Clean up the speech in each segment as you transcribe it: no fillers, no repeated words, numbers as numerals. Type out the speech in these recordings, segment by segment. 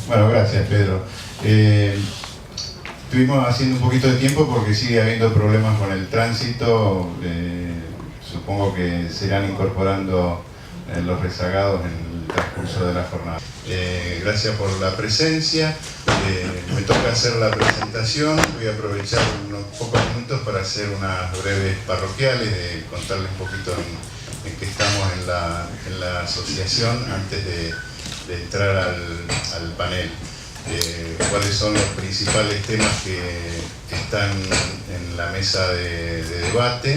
Bueno, gracias, Pedro. Estuvimos haciendo un poquito de tiempo porque sigue habiendo problemas con el tránsito. Supongo que se irán incorporando los rezagados en el transcurso de la jornada. Gracias por la presencia. Me toca hacer la presentación. Voy a aprovechar unos pocos minutos para hacer unas breves parroquiales, de contarles un poquito en qué estamos en la asociación antes de entrar al panel. Cuáles son los principales temas que están en la mesa de debate,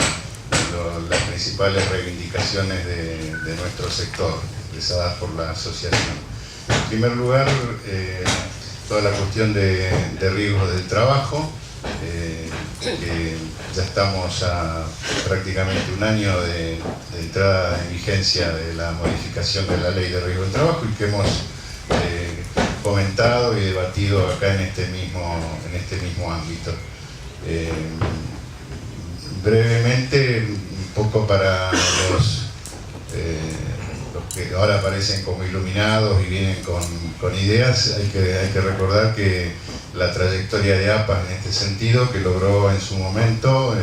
las principales reivindicaciones de nuestro sector, expresadas por la asociación. En primer lugar, toda la cuestión de riesgos del trabajo, que ya estamos a prácticamente un año de entrada en vigencia de la modificación de la ley de riesgo del trabajo y que hemos comentado y debatido acá en este mismo ámbito. Brevemente, un poco para los que ahora aparecen como iluminados y vienen con ideas, hay que recordar que la trayectoria de APA en este sentido, que logró en su momento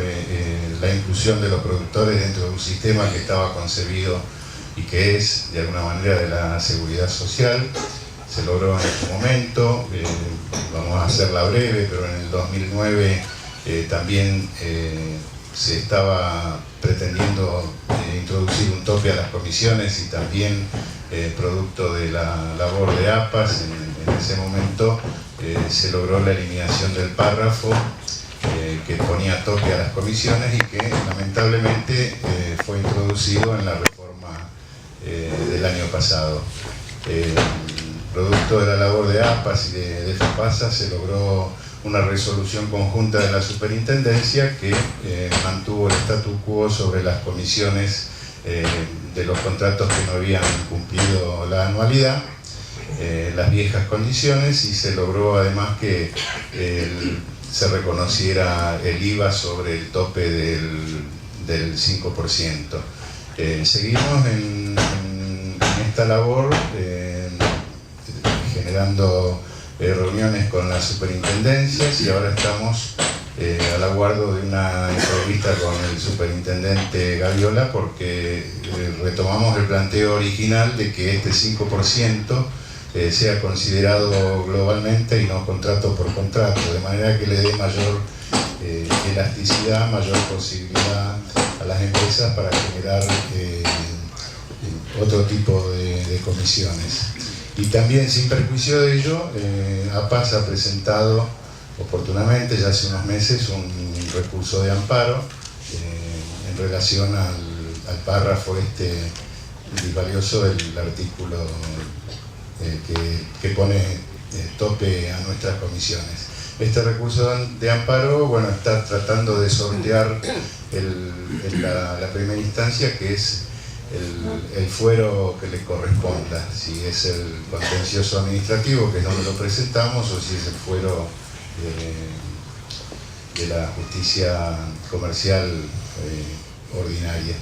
la inclusión de los productores dentro de un sistema que estaba concebido y que es de alguna manera de la seguridad social, se logró en su momento. Vamos a hacerla breve, pero en el 2009 también se estaba pretendiendo introducir un tope a las comisiones y también producto de la labor de APAS en ese momento se logró la eliminación del párrafo que ponía tope a las comisiones y que lamentablemente fue introducido en la reforma del año pasado. Producto de la labor de APAS y de FAPASA se logró una resolución conjunta de la superintendencia que mantuvo el statu quo sobre las comisiones de los contratos que no habían cumplido la anualidad, las viejas condiciones, y se logró además que se reconociera el IVA sobre el tope del 5%. Seguimos en esta labor generando reuniones con las superintendencias y ahora estamos al aguardo de una entrevista con el superintendente Gaviola porque retomamos el planteo original de que este 5% sea considerado globalmente y no contrato por contrato, de manera que le dé mayor elasticidad, mayor posibilidad a las empresas para generar otro tipo de comisiones. Y también, sin perjuicio de ello, APAS ha presentado oportunamente, ya hace unos meses, un recurso de amparo en relación al párrafo disvalioso del artículo que pone tope a nuestras comisiones. Este recurso de amparo, bueno, está tratando de sortear la primera instancia, que es el fuero que le corresponda, si es el contencioso administrativo, que es donde lo presentamos, o si es el fuero de la justicia comercial ordinaria.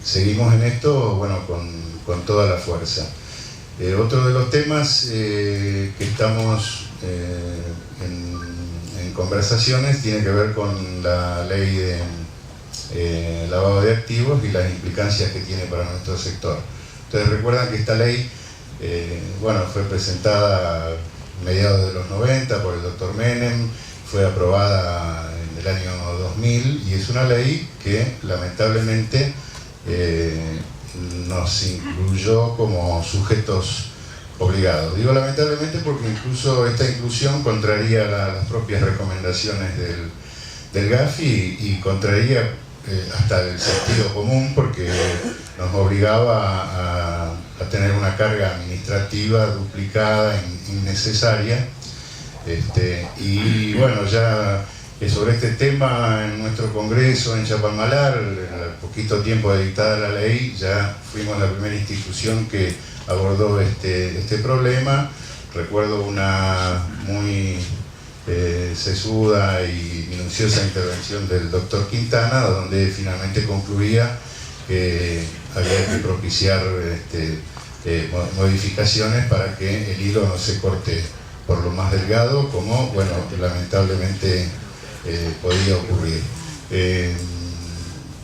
Seguimos en esto, bueno, con toda la fuerza. Otro de los temas que estamos en conversaciones tiene que ver con la ley de lavado de activos y las implicancias que tiene para nuestro sector. Ustedes recuerdan que esta ley bueno, fue presentada a mediados de los 90 por el doctor Menem, fue aprobada en el año 2000 y es una ley que lamentablemente nos incluyó como sujetos obligados. Digo lamentablemente porque incluso esta inclusión contraría las propias recomendaciones del GAFI y contraría hasta el sentido común, porque nos obligaba a tener una carga administrativa duplicada, innecesaria. Y bueno, ya sobre este tema en nuestro congreso en Chapalmalar, al poquito tiempo de dictada la ley, ya fuimos la primera institución que abordó este problema. Recuerdo una muy sesuda y minuciosa intervención del doctor Quintana, donde finalmente concluía que había que propiciar modificaciones para que el hilo no se corte por lo más delgado, como, bueno, lamentablemente podía ocurrir.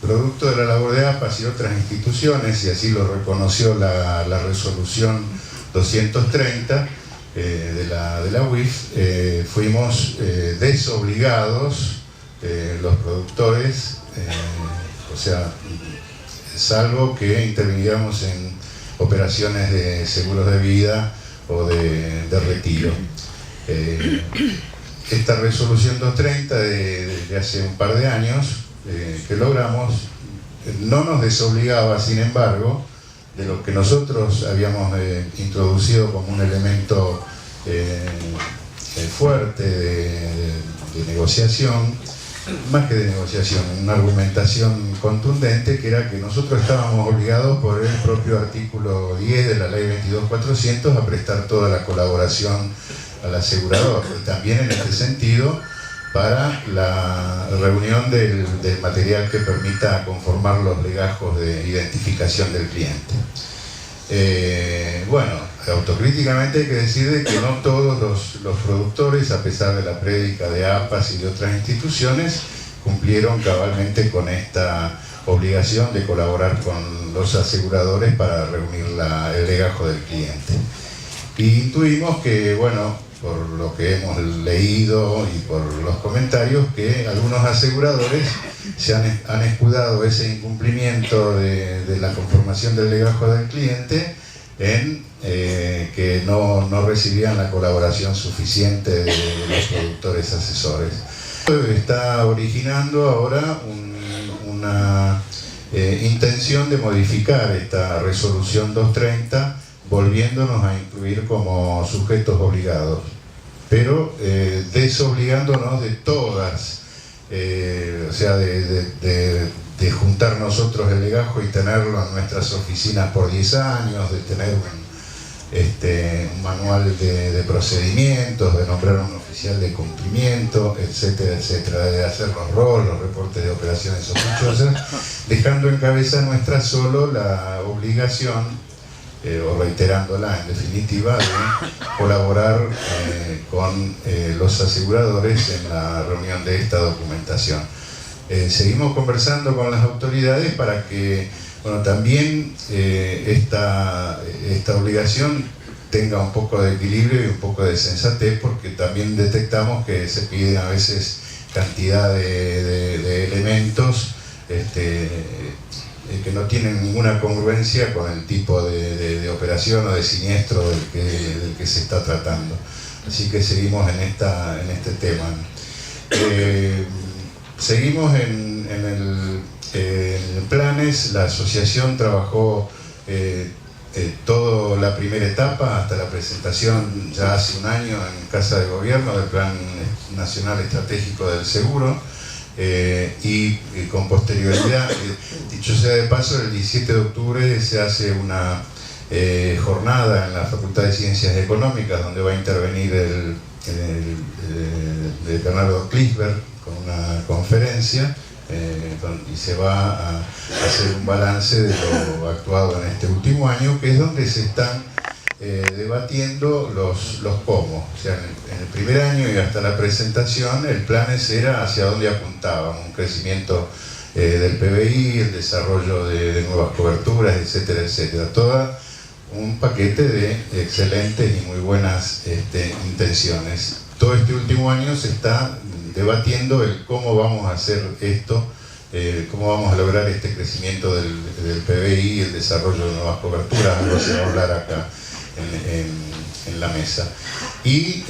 Producto de la labor de APAS y otras instituciones, y así lo reconoció la resolución 230 de la UIF, fuimos desobligados los productores, o sea, salvo que interviniéramos en operaciones de seguros de vida o de retiro. Esta resolución 230 de hace un par de años que logramos no nos desobligaba, sin embargo, de lo que nosotros habíamos introducido como un elemento fuerte de negociación, más que de negociación, una argumentación contundente, que era que nosotros estábamos obligados por el propio artículo 10 de la ley 22.400 a prestar toda la colaboración al asegurador, y también en este sentido para la reunión del material que permita conformar los legajos de identificación del cliente. Bueno, autocríticamente hay que decir de que no todos los productores, a pesar de la prédica de APAS y de otras instituciones, cumplieron cabalmente con esta obligación de colaborar con los aseguradores para reunir el legajo del cliente. Y intuimos que, bueno, por lo que hemos leído y por los comentarios, que algunos aseguradores se han escudado ese incumplimiento de la conformación del legajo del cliente en que no recibían la colaboración suficiente de los productores asesores. Está originando ahora una intención de modificar esta resolución 230, volviéndonos a incluir como sujetos obligados, pero desobligándonos de todas, o sea, de juntar nosotros el legajo y tenerlo en nuestras oficinas por 10 años, de tener un manual de procedimientos, de nombrar un oficial de cumplimiento, etcétera, etcétera, de hacer los reportes de operaciones sospechosas, dejando en cabeza nuestra solo la obligación, o reiterándola en definitiva, de colaborar con los aseguradores en la reunión de esta documentación. Seguimos conversando con las autoridades para que, bueno, también esta obligación tenga un poco de equilibrio y un poco de sensatez, porque también detectamos que se piden a veces cantidad de elementos que no tienen ninguna congruencia con el tipo de operación o de siniestro del que se está tratando. Así que seguimos en este tema. Seguimos en el planes. La asociación trabajó toda la primera etapa hasta la presentación ya hace un año en Casa de Gobierno del Plan Nacional Estratégico del Seguro, y con posterioridad, dicho sea de paso, el 17 de octubre se hace una jornada en la Facultad de Ciencias Económicas, donde va a intervenir el Bernardo Klinsberg con una conferencia, y se va a hacer un balance de lo actuado en este último año, que es donde se están debatiendo los cómo. O sea, en el primer año y hasta la presentación, el plan era hacia dónde apuntábamos: un crecimiento del PBI, el desarrollo de nuevas coberturas, etcétera, etcétera. Todo un paquete de excelentes y muy buenas intenciones. Todo este último año se está debatiendo el cómo vamos a hacer esto, cómo vamos a lograr este crecimiento del PBI y el desarrollo de nuevas coberturas. Algo se va a hablar acá en la mesa, y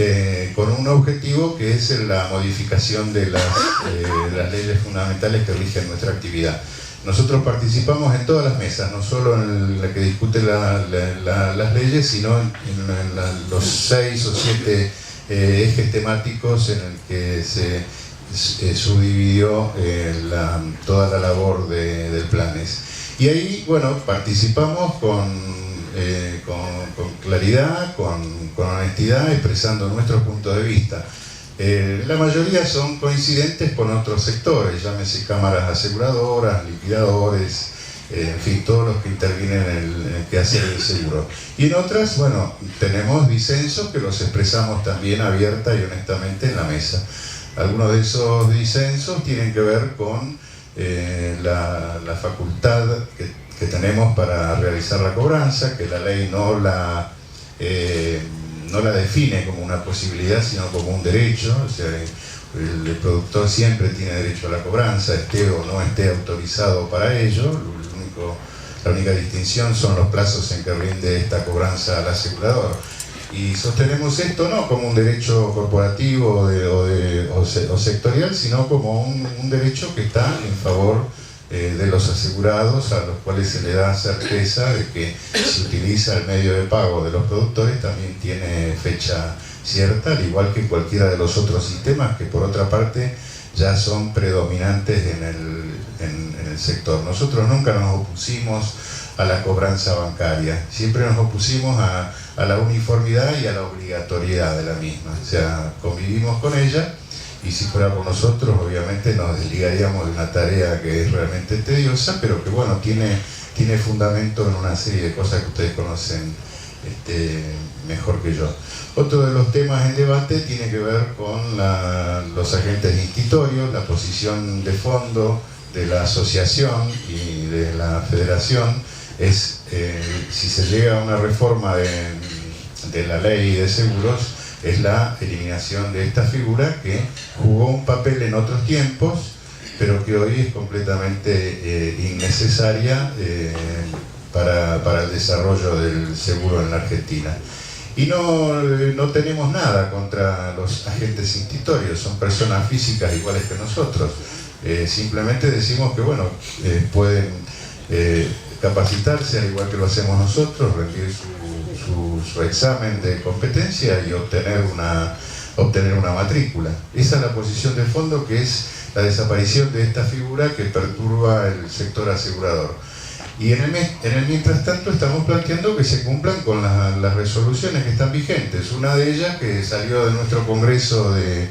con un objetivo que es la modificación de las leyes fundamentales que rigen nuestra actividad. Nosotros participamos en todas las mesas, no solo en la que discute las leyes, sino en los 6 o 7 ejes temáticos en el que se subdividió toda la labor del planes. Y ahí, bueno, participamos con claridad, con honestidad, expresando nuestros puntos de vista. La mayoría son coincidentes con otros sectores, llámese cámaras aseguradoras, liquidadores, en fin, todos los que intervienen en el quehacer del seguro. Y en otras, bueno, tenemos disensos que los expresamos también abierta y honestamente en la mesa. Algunos de esos disensos tienen que ver con la facultad que tenemos para realizar la cobranza, que la ley no la define como una posibilidad, sino como un derecho. O sea, el productor siempre tiene derecho a la cobranza, esté o no esté autorizado para ello. La única distinción son los plazos en que rinde esta cobranza al asegurador. Y sostenemos esto no como un derecho corporativo o sectorial, sino como un derecho que está en favor de los asegurados, a los cuales se le da certeza de que si utiliza el medio de pago de los productores también tiene fecha cierta, al igual que cualquiera de los otros sistemas que por otra parte ya son predominantes en el sector. Nosotros nunca nos opusimos a la cobranza bancaria, siempre nos opusimos a la uniformidad y a la obligatoriedad de la misma. O sea, convivimos con ella y si fuera por nosotros obviamente nos desligaríamos de una tarea que es realmente tediosa, pero que bueno, tiene fundamento en una serie de cosas que ustedes conocen mejor que yo. Otro de los temas en debate tiene que ver con los agentes institorios, la posición de fondo de la asociación y de la federación es si se llega a una reforma de la ley de seguros, es la eliminación de esta figura que jugó un papel en otros tiempos, pero que hoy es completamente innecesaria para el desarrollo del seguro en la Argentina. Y no tenemos nada contra los agentes institorios, son personas físicas iguales que nosotros. Simplemente decimos que bueno, pueden capacitarse al igual que lo hacemos nosotros, rendir su examen de competencia y obtener una matrícula. Esa es la posición de fondo, que es la desaparición de esta figura que perturba el sector asegurador. Y en el mientras tanto estamos planteando que se cumplan con las resoluciones que están vigentes. Una de ellas, que salió de nuestro congreso de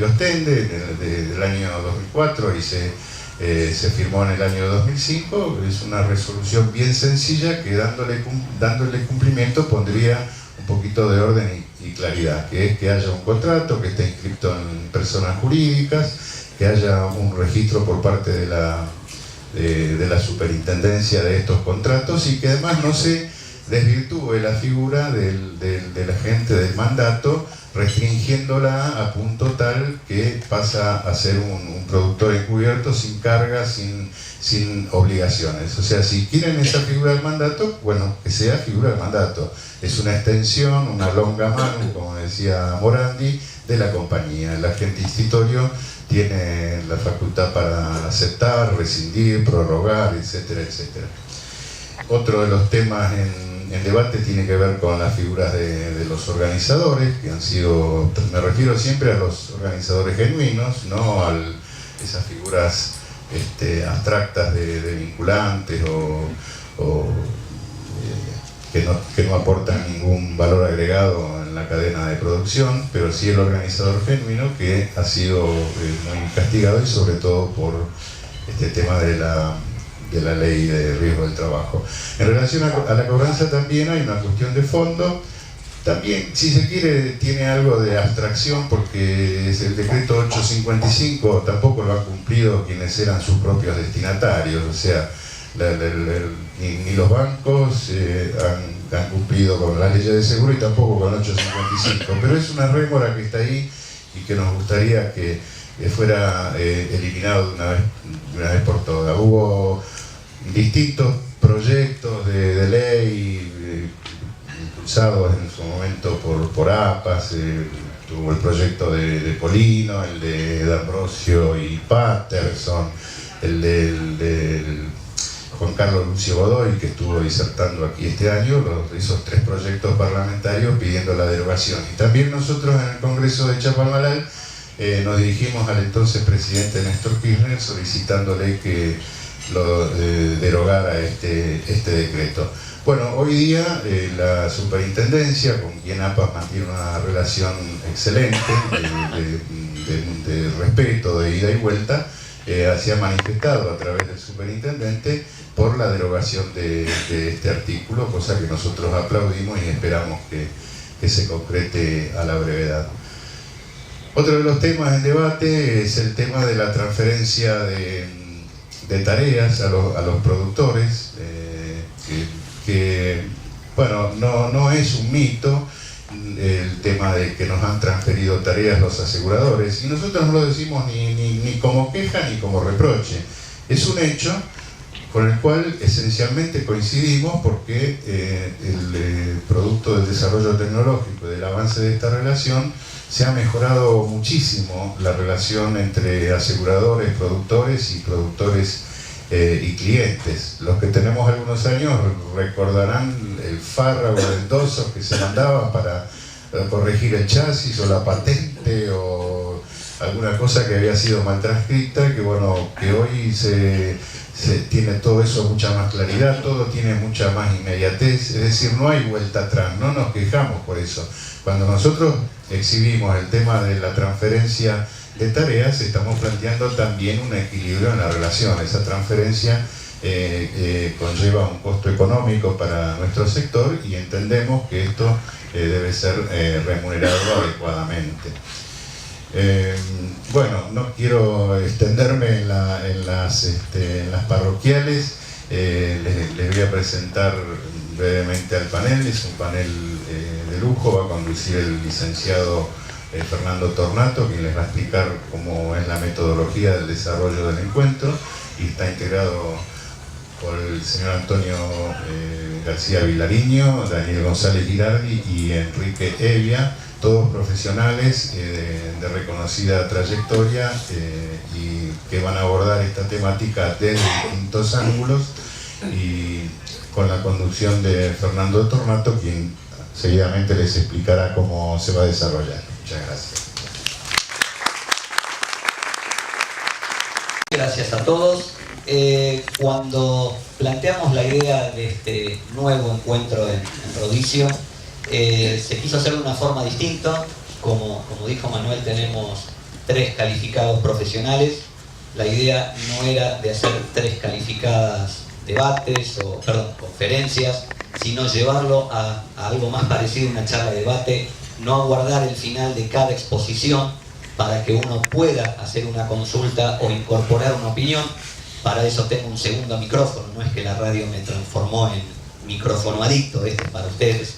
Ostende del año 2004 y se firmó en el año 2005, es una resolución bien sencilla que dándole cumplimiento pondría un poquito de orden y claridad, que es que haya un contrato que esté inscrito en personas jurídicas, que haya un registro por parte de la superintendencia de estos contratos y que además no se desvirtúe la figura del agente del mandato, restringiéndola a punto tal que pasa a ser un productor encubierto sin cargas, sin obligaciones. O sea, si quieren esa figura del mandato, bueno, que sea figura del mandato. Es una extensión, una longa mano, como decía Morandi, de la compañía. El agente institorio tiene la facultad para aceptar, rescindir, prorrogar, etcétera, etcétera. Otro de los temas en debate tiene que ver con las figuras de los organizadores, que han sido, me refiero siempre a los organizadores genuinos, no a esas figuras abstractas de vinculantes o que no aportan ningún valor agregado en la cadena de producción, pero sí el organizador genuino, que ha sido muy castigado y sobre todo por este tema de la ley de riesgo del trabajo. En relación a la cobranza también hay una cuestión de fondo, también si se quiere tiene algo de abstracción porque es el decreto 855 tampoco lo han cumplido quienes eran sus propios destinatarios, o sea, ni los bancos han cumplido con la ley de seguro y tampoco con el 855, pero es una rémora que está ahí y que nos gustaría que fuera eliminado de una vez por todas. Hubo distintos proyectos de ley impulsados en su momento por APAS, tuvo el proyecto de Polino, el de D'Ambrosio y Patterson, el del Juan Carlos Lucio Godoy, que estuvo disertando aquí este año, esos tres proyectos parlamentarios pidiendo la derogación. Y también nosotros en el Congreso de Chapadmalal nos dirigimos al entonces presidente Néstor Kirchner solicitándole que lo derogara este decreto. Bueno, hoy día la superintendencia, con quien APAS mantiene una relación excelente de respeto, de ida y vuelta, se ha manifestado a través del superintendente por la derogación de este artículo, cosa que nosotros aplaudimos y esperamos que se concrete a la brevedad. Otro de los temas en debate es el tema de la transferencia de tareas a los productores, que bueno, no es un mito el tema de que nos han transferido tareas los aseguradores, y nosotros no lo decimos ni como queja ni como reproche. Es un hecho con el cual esencialmente coincidimos, porque el producto del desarrollo tecnológico y del avance de esta relación se ha mejorado muchísimo la relación entre aseguradores, productores y productores y clientes. Los que tenemos algunos años recordarán el fárrago dendoso que se mandaba para corregir el chasis o la patente o alguna cosa que había sido mal transcrita, que bueno, que hoy se tiene todo eso mucha más claridad, todo tiene mucha más inmediatez, es decir, no hay vuelta atrás, no nos quejamos por eso. Cuando nosotros exhibimos el tema de la transferencia de tareas, estamos planteando también un equilibrio en la relación. Esa transferencia conlleva un costo económico para nuestro sector y entendemos que esto debe ser remunerado adecuadamente. Bueno, no quiero extenderme en las parroquiales. Les voy a presentar brevemente al panel. Es un panel de lujo, va a conducir el licenciado Fernando Tornato, quien les va a explicar cómo es la metodología del desarrollo del encuentro, y está integrado por el señor Antonio García Vilariño, Daniel González Girardi y Enrique Evia, todos profesionales de reconocida trayectoria y que van a abordar esta temática desde distintos ángulos, y con la conducción de Fernando Tornato, quien seguidamente les explicará cómo se va a desarrollar. Muchas gracias. Gracias a todos. Cuando planteamos la idea de este nuevo encuentro en Rodicio, se quiso hacer de una forma distinta. Como dijo Manuel, tenemos 3 calificados profesionales. La idea no era de hacer 3 calificadas debates o conferencias, sino llevarlo a algo más parecido a una charla de debate, no aguardar el final de cada exposición para que uno pueda hacer una consulta o incorporar una opinión. Para eso tengo un segundo micrófono, no es que la radio me transformó en micrófono adicto, esto es para ustedes.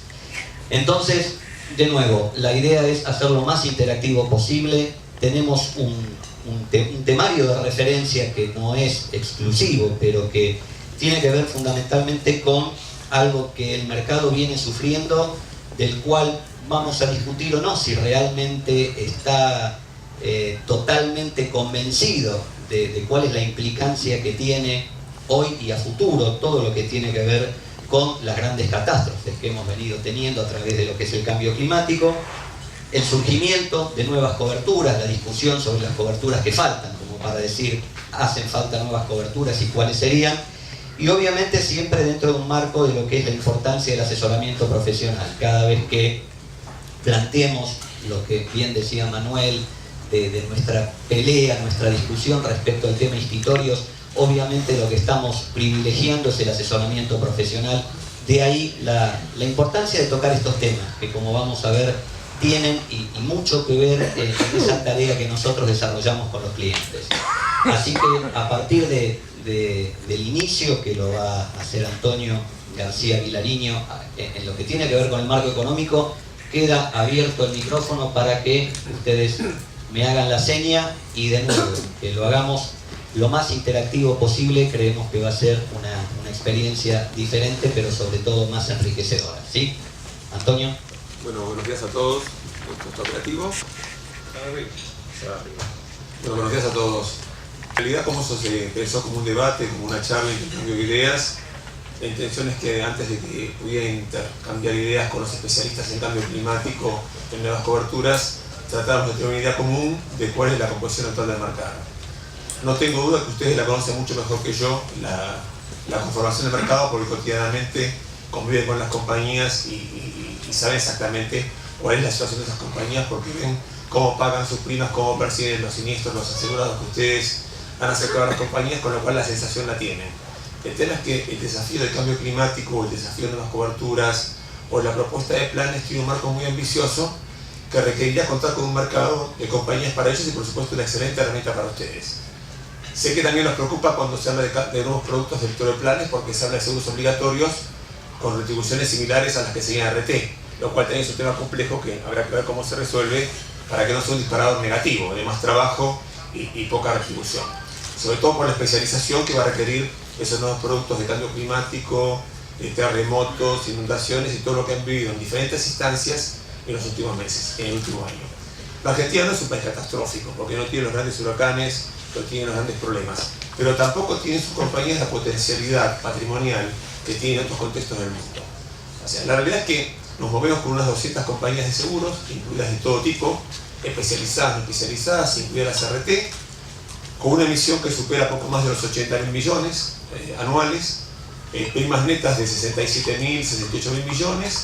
Entonces, de nuevo, la idea es hacerlo lo más interactivo posible. Tenemos un temario de referencia que no es exclusivo, pero que tiene que ver fundamentalmente con algo que el mercado viene sufriendo, del cual vamos a discutir o no si realmente está totalmente convencido de cuál es la implicancia que tiene hoy y a futuro todo lo que tiene que ver con las grandes catástrofes que hemos venido teniendo a través de lo que es el cambio climático, el surgimiento de nuevas coberturas, la discusión sobre las coberturas que faltan, como para decir, hacen falta nuevas coberturas y cuáles serían, y obviamente siempre dentro de un marco de lo que es la importancia del asesoramiento profesional. Cada vez que planteemos lo que bien decía Manuel, de nuestra pelea, nuestra discusión respecto al tema institutorios, obviamente lo que estamos privilegiando es el asesoramiento profesional. De ahí la importancia de tocar estos temas, que como vamos a ver, tienen y mucho que ver en esa tarea que nosotros desarrollamos con los clientes. Así que a partir del inicio, que lo va a hacer Antonio García Vilariño, en lo que tiene que ver con el marco económico, queda abierto el micrófono para que ustedes me hagan la seña, y de nuevo, que lo hagamos lo más interactivo posible. Creemos que va a ser una experiencia diferente, pero sobre todo más enriquecedora. ¿Sí? Antonio. Bueno, buenos días a todos. ¿Esto está operativo? Bueno, buenos días a todos. En realidad, como eso se empezó como un debate, como una charla, intercambio de ideas, la intención es que antes de que pudiera intercambiar ideas con los especialistas en cambio climático, en nuevas coberturas, tratamos de tener una idea común de cuál es la composición actual del mercado. No tengo duda que ustedes la conocen mucho mejor que yo, la conformación del mercado, porque cotidianamente conviven con las compañías y saben exactamente cuál es la situación de esas compañías, porque ven cómo pagan sus primas, cómo perciben los siniestros, los asegurados que ustedes han acercado a las compañías, con lo cual la sensación la tienen. El tema es que el desafío del cambio climático, el desafío de las coberturas o la propuesta de planes tiene un marco muy ambicioso que requeriría contar con un mercado de compañías para ellos y por supuesto una excelente herramienta para ustedes. Sé que también nos preocupa cuando se habla de nuevos productos del sector de planes porque se habla de seguros obligatorios con retribuciones similares a las que seguían RT, lo cual también es un tema complejo que habrá que ver cómo se resuelve para que no sea un disparador negativo, de más trabajo y poca retribución. Sobre todo por la especialización que va a requerir esos nuevos productos de cambio climático, de terremotos, inundaciones y todo lo que han vivido en diferentes instancias en los últimos meses, en el último año. La Argentina no es un país catastrófico, porque no tiene los grandes huracanes, no tiene los grandes problemas, pero tampoco tiene sus compañías la potencialidad patrimonial que tienen otros contextos del mundo. O sea, la realidad es que nos movemos con unas 200 compañías de seguros, incluidas de todo tipo, especializadas, no especializadas, incluidas las RT, con una emisión que supera poco más de los 80.000 millones anuales, primas netas de 67.000, 68.000 millones,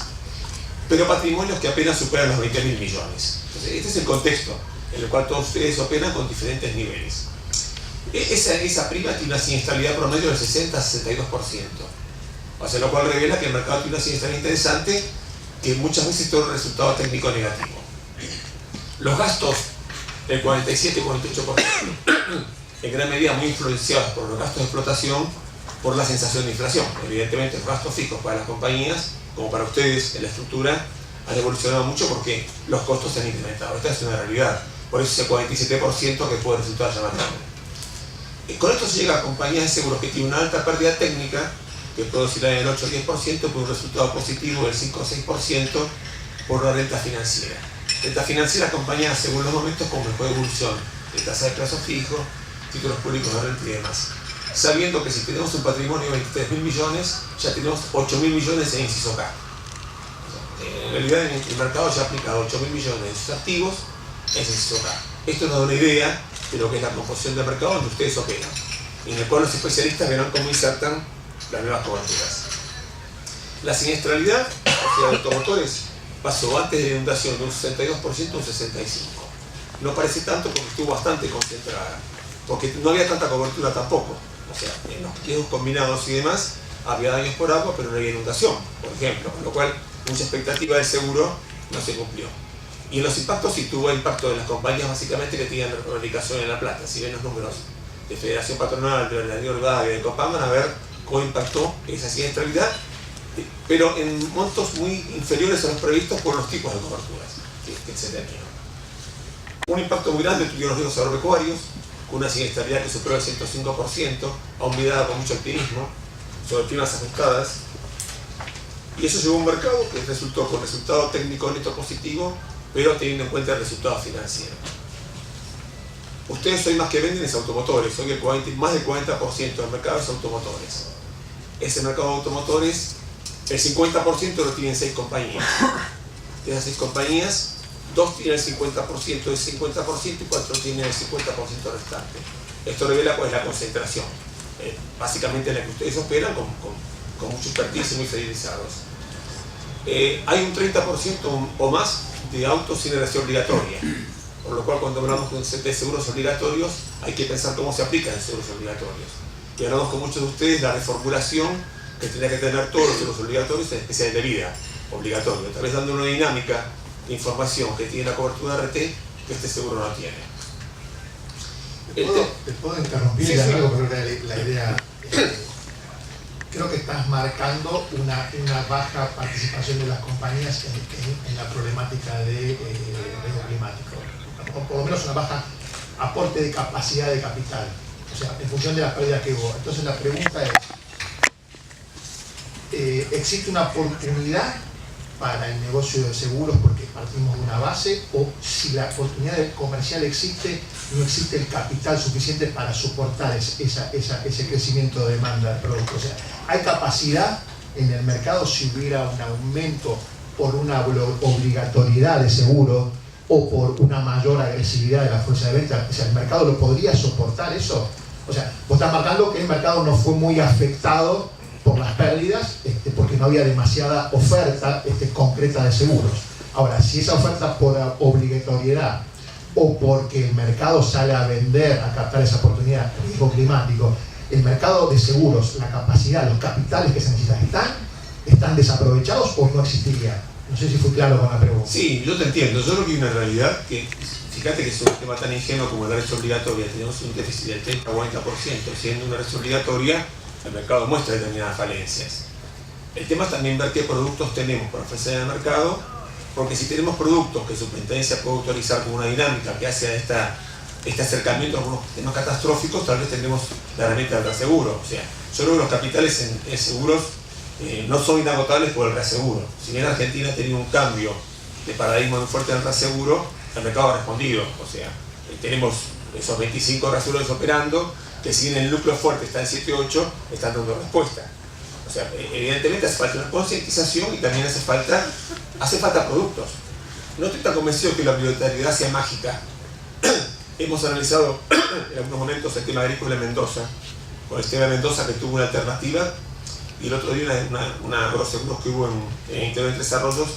pero patrimonios que apenas superan los 20.000 millones. Entonces, este es el contexto en el cual todos ustedes operan con diferentes niveles. Esa prima tiene una siniestralidad promedio del 60-62%, o sea, lo cual revela que el mercado tiene una siniestralidad interesante que muchas veces tiene un resultado técnico negativo. Los gastos del 47-48%, en gran medida muy influenciados por los gastos de explotación, por la sensación de inflación. Evidentemente los gastos fijos para las compañías, como para ustedes en la estructura, han evolucionado mucho porque los costos se han incrementado. Esta es una realidad. Por eso ese 47% que puede resultar llamativo. Con esto se llega a compañías de seguros que tienen una alta pérdida técnica, que puede oscilar en el 8-10%, por un resultado positivo del 5-6% por una renta financiera. Renta financiera acompañada según los momentos con mejor evolución de tasa de plazo fijo, títulos públicos de renta y demás. Sabiendo que si tenemos un patrimonio de 23.000 millones, ya tenemos 8.000 millones en inciso K. En realidad el mercado ya ha aplicado 8.000 millones de sus activos en inciso K. Esto nos da una idea de lo que es la composición del mercado donde ustedes operan, y en el cual los especialistas verán cómo insertan las nuevas coberturas. La siniestralidad, o sea, de automotores, pasó antes de la inundación de un 62% a un 65%. No parece tanto porque estuvo bastante concentrada, porque no había tanta cobertura tampoco. O sea, en los riesgos combinados y demás, había daños por agua, pero no había inundación, por ejemplo, con lo cual mucha expectativa del seguro no se cumplió. Y en los impactos sí tuvo impacto de las compañías básicamente que tenían radicación en La Plata. Si ven los números de Federación Patronal, de la Unión Urbana y de Copam, van a ver cómo impactó esa siniestralidad, pero en montos muy inferiores a los previstos por los tipos de coberturas que se tenían. Un impacto muy grande tuvieron los riesgos agropecuarios, con una siniestralidad que superó el 105%, aún mirada con mucho optimismo, sobre primas ajustadas, y eso llevó a un mercado que resultó con resultado técnico neto positivo, pero teniendo en cuenta el resultado financiero. Ustedes hoy más que venden es automotores, hoy más del 40% del mercado es automotores. Ese mercado de automotores, el 50% lo tienen 6 compañías. De esas 6 compañías, 2 tienen el 50% del 50% y 4 tienen el 50% restante. Esto revela cuál es la concentración, básicamente en la que ustedes operan con mucho expertise y muy fidelizados. Hay un 30% o más de autos sin herencia obligatoria, por lo cual cuando hablamos de seguros obligatorios hay que pensar cómo se aplican los seguros obligatorios. Y hablamos con muchos de ustedes de la reformulación que tendría que tener todos los seguros obligatorios, en especial de vida obligatorio, tal vez dando una dinámica de información que tiene la cobertura RT que este seguro no tiene. ¿Te puedo interrumpir? Sí, de sí. algo, pero la idea... creo que estás marcando una baja participación de las compañías en la problemática de riesgo climático. O por lo menos una baja aporte de capacidad de capital, o sea, en función de las pérdidas que hubo. Entonces la pregunta es, ¿existe una oportunidad para el negocio de seguros porque partimos de una base, o si la oportunidad comercial existe, no existe el capital suficiente para soportar ese crecimiento de demanda de productos? O sea, ¿hay capacidad en el mercado si hubiera un aumento por una obligatoriedad de seguro o por una mayor agresividad de la fuerza de venta? O sea, ¿el mercado lo podría soportar eso? O sea, vos estás marcando que el mercado no fue muy afectado por las pérdidas, porque no había demasiada oferta concreta de seguros. Ahora, si esa oferta por obligatoriedad o porque el mercado sale a vender, a captar esa oportunidad de riesgo climático, el mercado de seguros, la capacidad, los capitales que se necesitan, ¿están desaprovechados o no existirían? No sé si fue claro con la pregunta. Sí, yo te entiendo. Yo creo que hay una realidad que, fíjate que es un tema tan ingenuo como la derecha obligatoria. Tenemos un déficit del 30-40%, siendo una derecha obligatoria, el mercado muestra determinadas falencias. El tema es también ver qué productos tenemos para ofrecer en el mercado, porque si tenemos productos que superintendencia puede autorizar con una dinámica que hace a este acercamiento a algunos temas catastróficos, tal vez tendremos la herramienta del reaseguro. O sea, yo creo que los capitales en seguros no son inagotables por el reaseguro. Si bien Argentina ha tenido un cambio de paradigma muy fuerte en el reaseguro, el mercado ha respondido. O sea, tenemos esos 25 reaseguros operando, que si bien el núcleo fuerte está en 7-8, están dando respuesta. O sea, evidentemente hace falta una concientización y también hace falta productos. No estoy tan convencido que la obligatoriedad sea mágica. Hemos analizado en algunos momentos el tema agrícola en Mendoza, con Esteban Mendoza, que tuvo una alternativa, y el otro día una agroseguros que hubo en Interior de Tres Arroyos.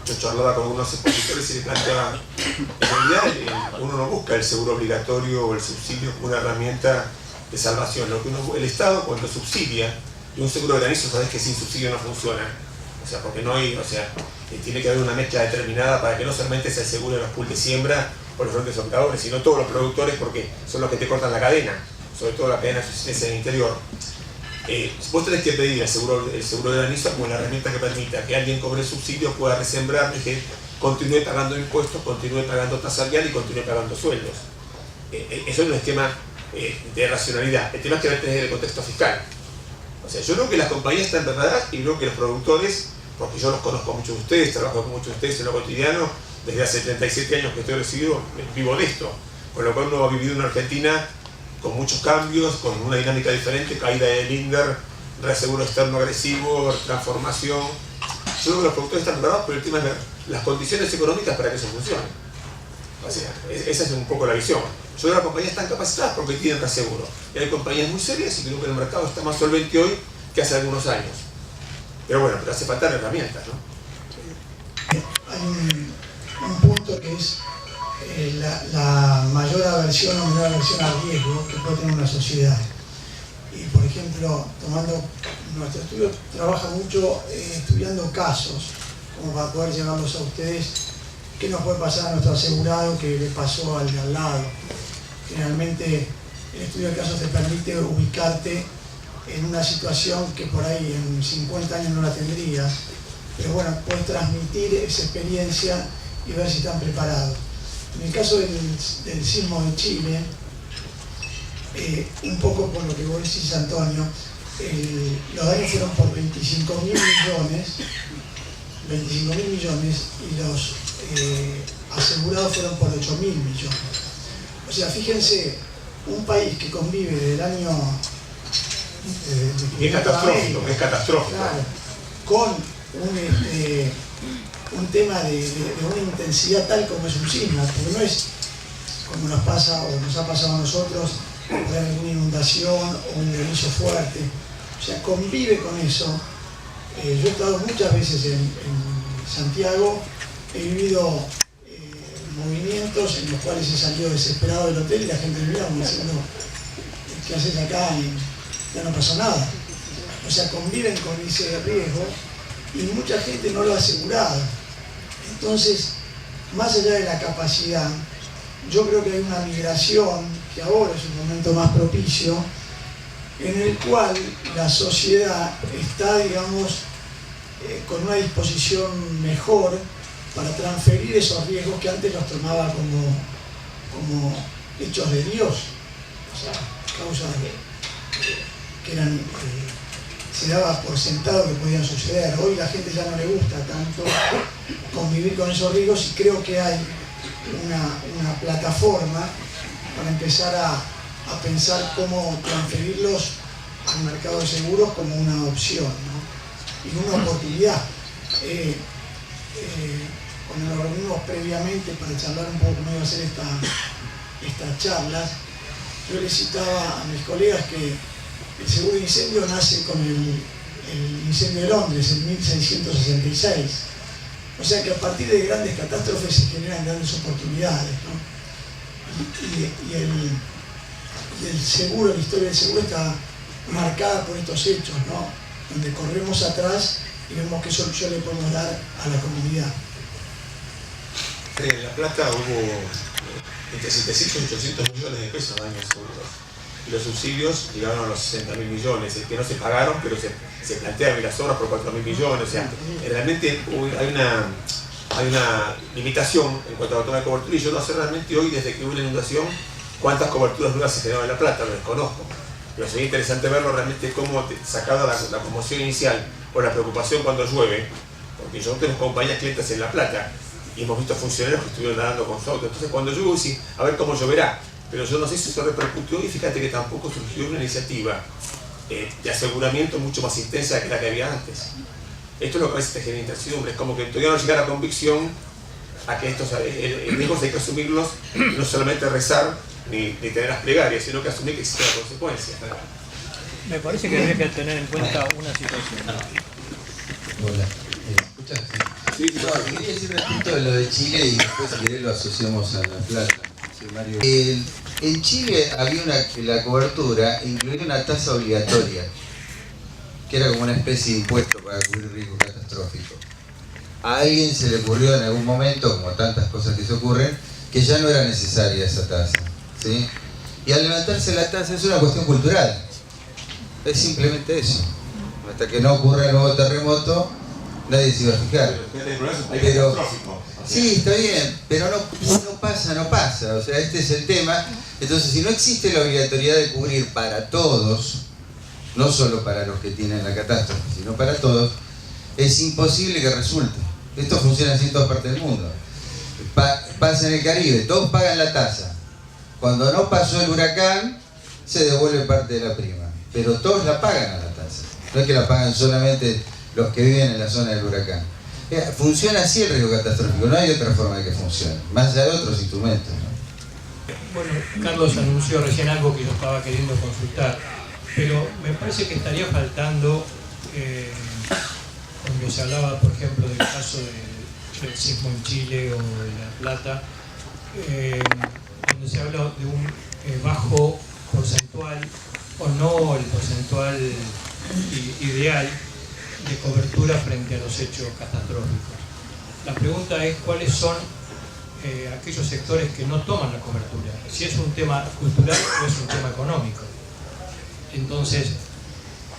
Yo charlaba con algunos expositores y les planteaba, en realidad uno no busca el seguro obligatorio o el subsidio como una herramienta de salvación. El Estado, cuando subsidia, y un seguro de granizo, sabes que sin subsidio no funciona. O sea, porque no hay, tiene que haber una mezcla determinada para que no solamente se asegure los pools de siembra o los grandes operadores, sino todos los productores, porque son los que te cortan la cadena, sobre todo la cadena de subsistencia en el interior. Vos tenés que pedir el seguro de granizo como la herramienta que permita que alguien cobre el subsidio, pueda resembrar y que continúe pagando impuestos, continúe pagando tasa vial y continúe pagando sueldos. Eso es un esquema de racionalidad. El tema es que debe tener el contexto fiscal. O sea, yo creo que las compañías están preparadas y creo que los productores, porque yo los conozco a muchos de ustedes, trabajo con muchos de ustedes en lo cotidiano, desde hace 37 años que estoy recibido, vivo de esto. Con lo cual uno ha vivido una Argentina con muchos cambios, con una dinámica diferente, caída del INDER, reaseguro externo agresivo, transformación. Yo creo que los productores están preparados, pero el tema es ver las condiciones económicas para que eso funcione. O sea, esa es un poco la visión. Yo creo que las compañías están capacitadas porque tienen reaseguro. Y hay compañías muy serias y creo que el mercado está más solvente hoy que hace algunos años. Pero bueno, pero hace falta herramientas, ¿no? Hay un punto que es la mayor aversión o menor aversión al riesgo que puede tener una sociedad. Y por ejemplo, tomando nuestro estudio, trabaja mucho estudiando casos, como para poder llevarlos a ustedes, qué nos puede pasar a nuestro asegurado que le pasó al de al lado. Generalmente el estudio de casos te permite ubicarte en una situación que por ahí en 50 años no la tendrías, pero bueno, puedes transmitir esa experiencia y ver si están preparados. En el caso del sismo de Chile, un poco por lo que vos decís, Antonio, los daños fueron por 25.000 millones y los asegurados fueron por 8.000 millones. O sea, fíjense, un país que convive desde el año... es catastrófico, es catastrófico. Claro, con un tema de una intensidad tal como es un sismo, porque no es como nos pasa o nos ha pasado a nosotros, por alguna inundación o un granizo fuerte. O sea, convive con eso. Yo he estado muchas veces en Santiago, he vivido movimientos en los cuales he salido desesperado del hotel y la gente me miraba diciendo, ¿qué haces acá? Y ya no pasó nada. O sea, conviven con ese riesgo y mucha gente no lo ha asegurado. Entonces, más allá de la capacidad, yo creo que hay una migración, que ahora es un momento más propicio, en el cual la sociedad está, digamos, con una disposición mejor para transferir esos riesgos que antes los tomaba como hechos de Dios, o sea, causas que eran, se daba por sentado que podían suceder. Hoy la gente ya no le gusta tanto convivir con esos riesgos y creo que hay una plataforma para empezar a pensar cómo transferirlos al mercado de seguros como una opción, ¿no? Y una oportunidad. Cuando nos reunimos previamente para charlar un poco cómo iba a ser estas charlas, yo les citaba a mis colegas que el seguro de incendio nace con el incendio de Londres en 1666. O sea que a partir de grandes catástrofes se generan grandes oportunidades, ¿no? Y el seguro, la historia del seguro está marcada por estos hechos, ¿no? Donde corremos atrás y vemos qué solución le podemos dar a la comunidad. En La Plata hubo entre 700 y 800 millones de pesos de daños seguros. Y los subsidios llegaron a los 60.000 millones, que no se pagaron, pero se plantearon las obras por 4.000 millones. O sea, realmente hay una limitación en cuanto a la toma de cobertura, y yo no sé realmente hoy, desde que hubo la inundación, cuántas coberturas nuevas se generaron en La Plata, lo desconozco. Pero sería interesante verlo realmente cómo, sacado la conmoción inicial o la preocupación cuando llueve, porque yo tengo compañías clientes en La Plata y hemos visto funcionarios que estuvieron nadando con su auto. Entonces cuando llueve, sí, a ver cómo lloverá. Pero yo no sé si eso repercutió, y fíjate que tampoco surgió una iniciativa de aseguramiento mucho más intensa que la que había antes. Esto es lo que a veces te genera incertidumbre, es como que todavía no llega la convicción a que estos riesgos hay que asumirlos, no solamente rezar ni tener las plegarias, sino que asumir que existe la consecuencia. Me parece que habría que tener en cuenta una situación. Hola, ¿escuchas? Sí, sí, No, quería decir respecto de lo de Chile y después si querés lo asociamos a La Plata. Sí, Mario. En Chile había la cobertura incluía una tasa obligatoria, que era como una especie de impuesto para cubrir riesgo catastrófico. A alguien se le ocurrió en algún momento, como tantas cosas que se ocurren, que ya no era necesaria esa tasa, ¿sí? Y al levantarse la tasa es una cuestión cultural, es simplemente eso. Hasta que no ocurra el nuevo terremoto, nadie se iba a fijar. Pero, sí, está bien, pero no pasa, o sea, este es el tema. Entonces, si no existe la obligatoriedad de cubrir para todos, no solo para los que tienen la catástrofe, sino para todos, es imposible que resulte. Esto funciona así en todas partes del mundo. Pasa en el Caribe, todos pagan la tasa. Cuando no pasó el huracán, se devuelve parte de la prima, pero todos la pagan a la tasa. No es que la pagan solamente los que viven en la zona del huracán. Funciona así el riesgo catastrófico, no hay otra forma de que funcione, más allá de otros instrumentos, ¿no? Bueno, Carlos anunció recién algo que yo estaba queriendo consultar, pero me parece que estaría faltando, cuando se hablaba, por ejemplo, del caso del sismo en Chile o de La Plata, cuando se habla de un bajo porcentual, o no el porcentual ideal de cobertura frente a los hechos catastróficos. La pregunta es cuáles son aquellos sectores que no toman la cobertura, si es un tema cultural o es un tema económico. Entonces,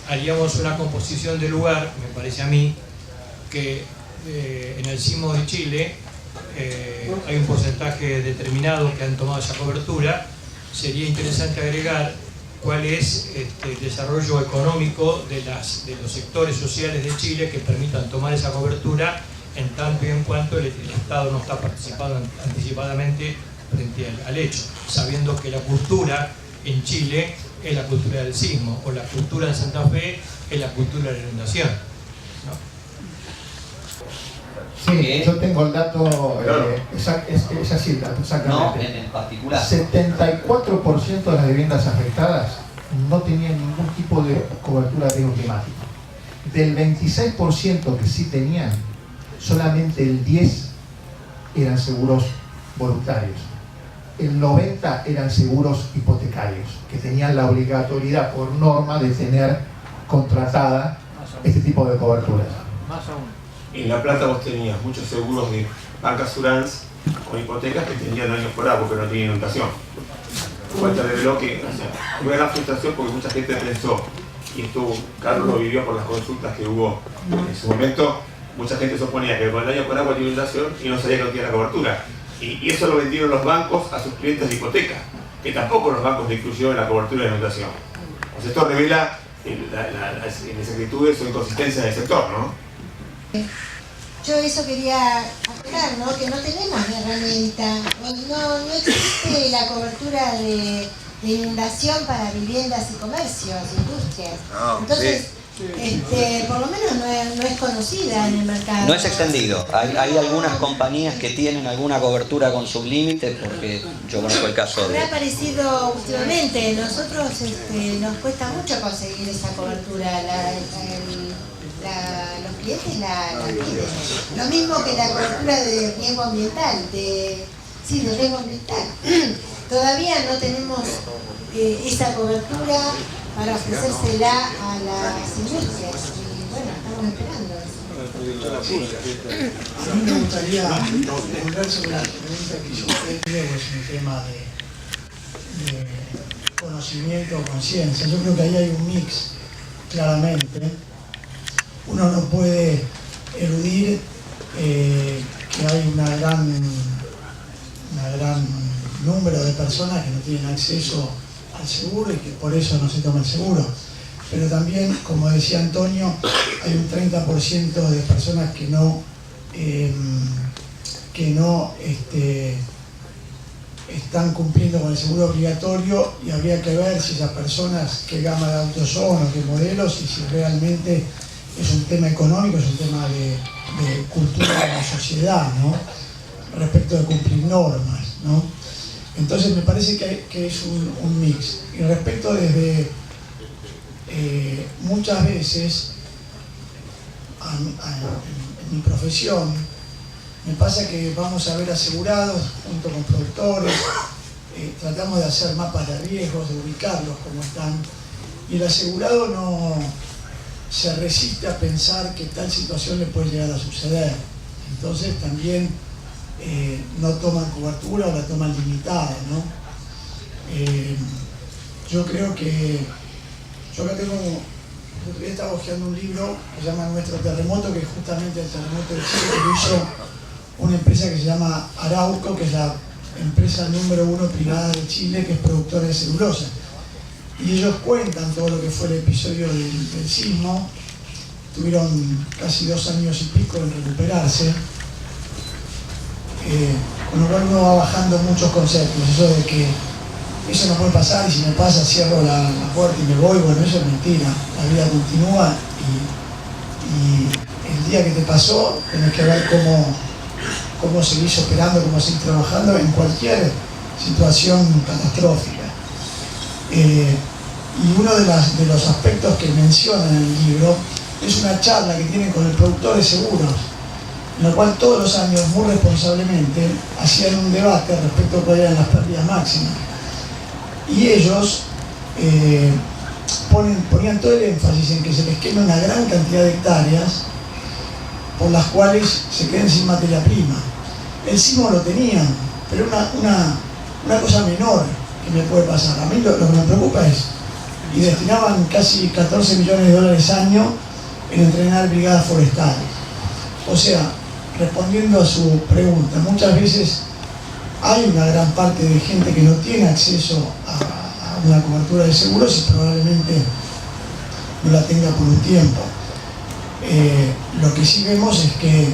haríamos una composición de lugar, me parece a mí, que en el sismo de Chile hay un porcentaje determinado que han tomado esa cobertura. Sería interesante agregar cuál es el desarrollo económico de los sectores sociales de Chile que permitan tomar esa cobertura, en tanto y en cuanto el Estado no está participando anticipadamente frente al hecho, sabiendo que la cultura en Chile es la cultura del sismo, o la cultura en Santa Fe es la cultura de la inundación, ¿no? Sí, yo tengo el dato, es así el dato, exactamente. No, en el particular. 74% de las viviendas afectadas no tenían ningún tipo de cobertura de riesgo climático. Del 26% que sí tenían, solamente el 10% eran seguros voluntarios. El 90% eran seguros hipotecarios, que tenían la obligatoriedad por norma de tener contratada este tipo de coberturas. Más aún. En La Plata vos tenías muchos seguros de Banca Assurance con hipotecas que tenían daños por agua, pero no tenían inundación. Cuenta reveló que, o sea, hubo una frustración porque mucha gente pensó, y esto Carlos lo vivió por las consultas que hubo en su momento, mucha gente suponía que con el daño por agua tiene inundación y no sabía que no tenía la cobertura. Y eso lo vendieron los bancos a sus clientes de hipoteca, que tampoco los bancos le incluyeron en la cobertura de inundación. O sea, esto revela las inexactitudes o inconsistencias del sector, ¿no? Yo eso quería aclarar, ¿no? Que no tenemos la herramienta, no existe la cobertura de inundación para viviendas y comercios, industrias. Entonces, por lo menos no es conocida en el mercado. No es extendido. Hay algunas compañías que tienen alguna cobertura con sublímite, porque yo conozco el caso de... Me ha aparecido últimamente. Nosotros nos cuesta mucho conseguir esa cobertura. Los clientes la piden. Lo mismo que la cobertura de riesgo ambiental, de riesgo ambiental. Todavía no tenemos esa cobertura para ofrecérsela a las industrias. Y bueno, estamos esperando eso. A mí me gustaría volver sobre la pregunta que hizo usted, es un tema de conocimiento o conciencia. Yo creo que ahí hay un mix, claramente. Uno no puede eludir que hay un gran número de personas que no tienen acceso al seguro y que por eso no se toma el seguro. Pero también, como decía Antonio, hay un 30% de personas que no están cumpliendo con el seguro obligatorio, y habría que ver si esas personas, qué gama de autos son o qué modelos, y si realmente es un tema económico, es un tema de cultura de la sociedad, ¿no? Respecto de cumplir normas, ¿no? Entonces me parece que es un mix. Y respecto desde muchas veces en mi profesión me pasa que vamos a ver asegurados junto con productores, tratamos de hacer mapas de riesgos, de ubicarlos como están, y el asegurado no se resiste a pensar que tal situación le puede llegar a suceder. Entonces también no toman cobertura o la toman limitada, ¿no? Yo creo que yo acá estaba hojeando un libro que se llama Nuestro Terremoto, que es justamente el terremoto de Chile, que lo hizo una empresa que se llama Arauco, que es la empresa número 1 privada de Chile, que es productora de celulosa. Y ellos cuentan todo lo que fue el episodio del sismo. Tuvieron casi 2 años y pico en recuperarse, con lo cual uno va bajando muchos conceptos. Eso de que eso no puede pasar y si me pasa cierro la puerta y me voy, bueno, eso es mentira. La vida continúa y el día que te pasó tenés que ver cómo seguís operando, cómo seguís trabajando en cualquier situación catastrófica. Y uno de los aspectos que menciona en el libro es una charla que tienen con el productor de seguros, en la cual todos los años, muy responsablemente, hacían un debate respecto a cuáles eran las pérdidas máximas. Y ellos ponían todo el énfasis en que se les quema una gran cantidad de hectáreas por las cuales se queden sin materia prima. El sismo lo tenían, pero una cosa menor que me puede pasar. A mí lo que me preocupa es, y destinaban casi 14 millones de dólares año en entrenar brigadas forestales. O sea, respondiendo a su pregunta, muchas veces hay una gran parte de gente que no tiene acceso a una cobertura de seguros y probablemente no la tenga por un tiempo. Lo que sí vemos es que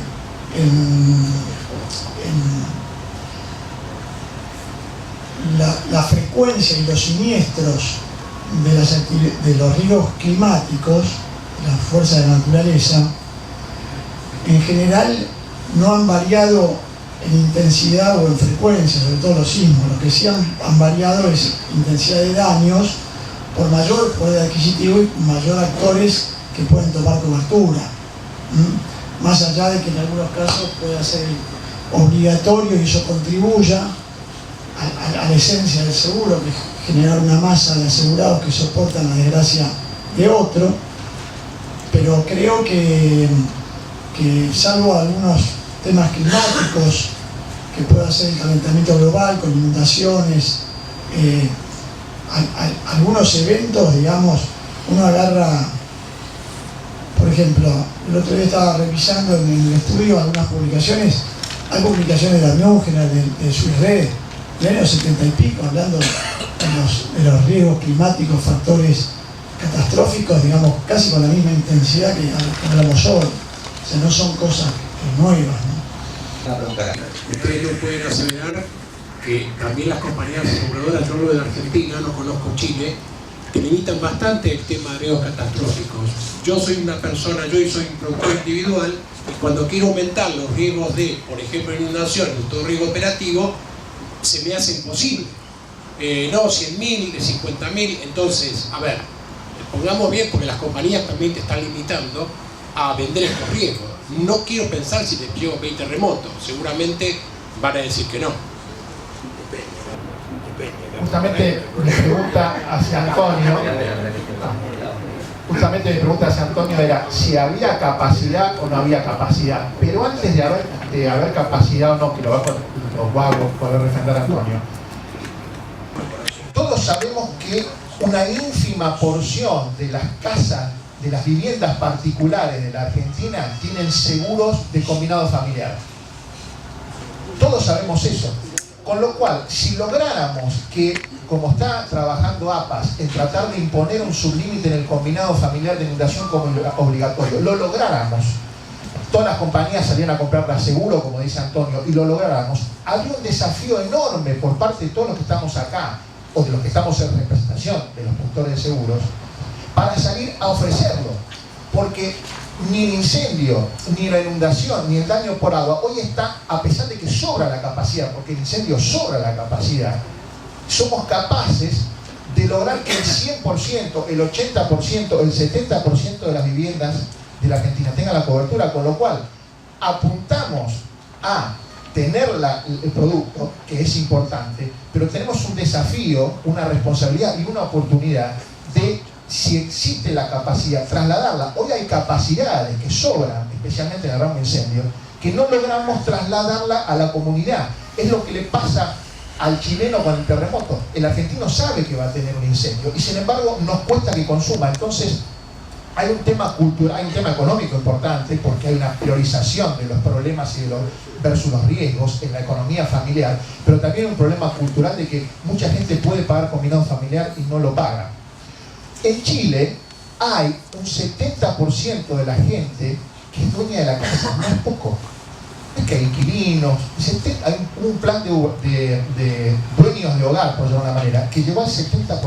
la frecuencia y los siniestros de los riesgos climáticos, las fuerzas de la naturaleza, en general no han variado en intensidad o en frecuencia, sobre todo los sismos. Lo que sí han variado es intensidad de daños por mayor poder adquisitivo y mayor actores que pueden tomar cobertura. Más allá de que en algunos casos pueda ser obligatorio y eso contribuya a la esencia del seguro, que es generar una masa de asegurados que soportan la desgracia de otro, pero creo que salvo algunos temas climáticos que pueda ser el calentamiento global con inundaciones, algunos eventos, digamos, uno agarra, por ejemplo, el otro día estaba revisando en el estudio algunas publicaciones, hay publicaciones de la Unión General de Suisse del año 70 y pico, hablando de los riesgos climáticos, factores catastróficos, digamos, casi con la misma intensidad que hablamos hoy. O sea, no son cosas nuevas, ¿no? Ustedes no pueden aseverar que también las compañías aseguradoras, no lo de Argentina, no conozco Chile, que limitan bastante el tema de riesgos catastróficos. Yo soy una persona, yo soy un productor individual, y cuando quiero aumentar los riesgos de, por ejemplo, inundación, todo riesgo operativo, se me hace imposible. No, 100.000, de 50.000, entonces, a ver, pongamos bien, porque las compañías también te están limitando a vender estos riesgos. No quiero pensar si les llevo 20 terremotos, seguramente van a decir que no. Justamente mi pregunta hacia Antonio Justamente mi pregunta hacia Antonio era si había capacidad o no había capacidad. Pero antes de haber capacidad o no, que lo va a poder refrendar Antonio, todos sabemos que una ínfima porción de las casas, de las viviendas particulares de la Argentina tienen seguros de combinado familiar. Todos sabemos eso. Con lo cual, si lográramos que, como está trabajando APAS, en tratar de imponer un sublímite en el combinado familiar de inundación como obligatorio, lo lográramos, todas las compañías salían a comprarla seguro, como dice Antonio, y lo lográramos, habría un desafío enorme por parte de todos los que estamos acá, o de los que estamos en representación de los productores de seguros, para salir a ofrecerlo. Porque ni el incendio, ni la inundación, ni el daño por agua, hoy está, a pesar de que sobra la capacidad, porque el incendio sobra la capacidad, somos capaces de lograr que el 100%, el 80%, el 70% de las viviendas de la Argentina tengan la cobertura, con lo cual apuntamos a tener el producto, que es importante, pero tenemos un desafío, una responsabilidad y una oportunidad de, si existe la capacidad, trasladarla. Hoy hay capacidades que sobran, especialmente en el ramo de incendio, que no logramos trasladarla a la comunidad. Es lo que le pasa al chileno con el terremoto. El argentino sabe que va a tener un incendio y sin embargo nos cuesta que consuma. Entonces hay un tema cultural, hay un tema económico importante, porque hay una priorización de los problemas y versus los riesgos en la economía familiar, pero también hay un problema cultural de que mucha gente puede pagar combinado familiar y no lo paga. En Chile hay un 70% de la gente que es dueña de la casa, no es poco. Es que hay inquilinos, hay un plan de dueños de hogar, por decirlo de una manera, que llegó al 70%.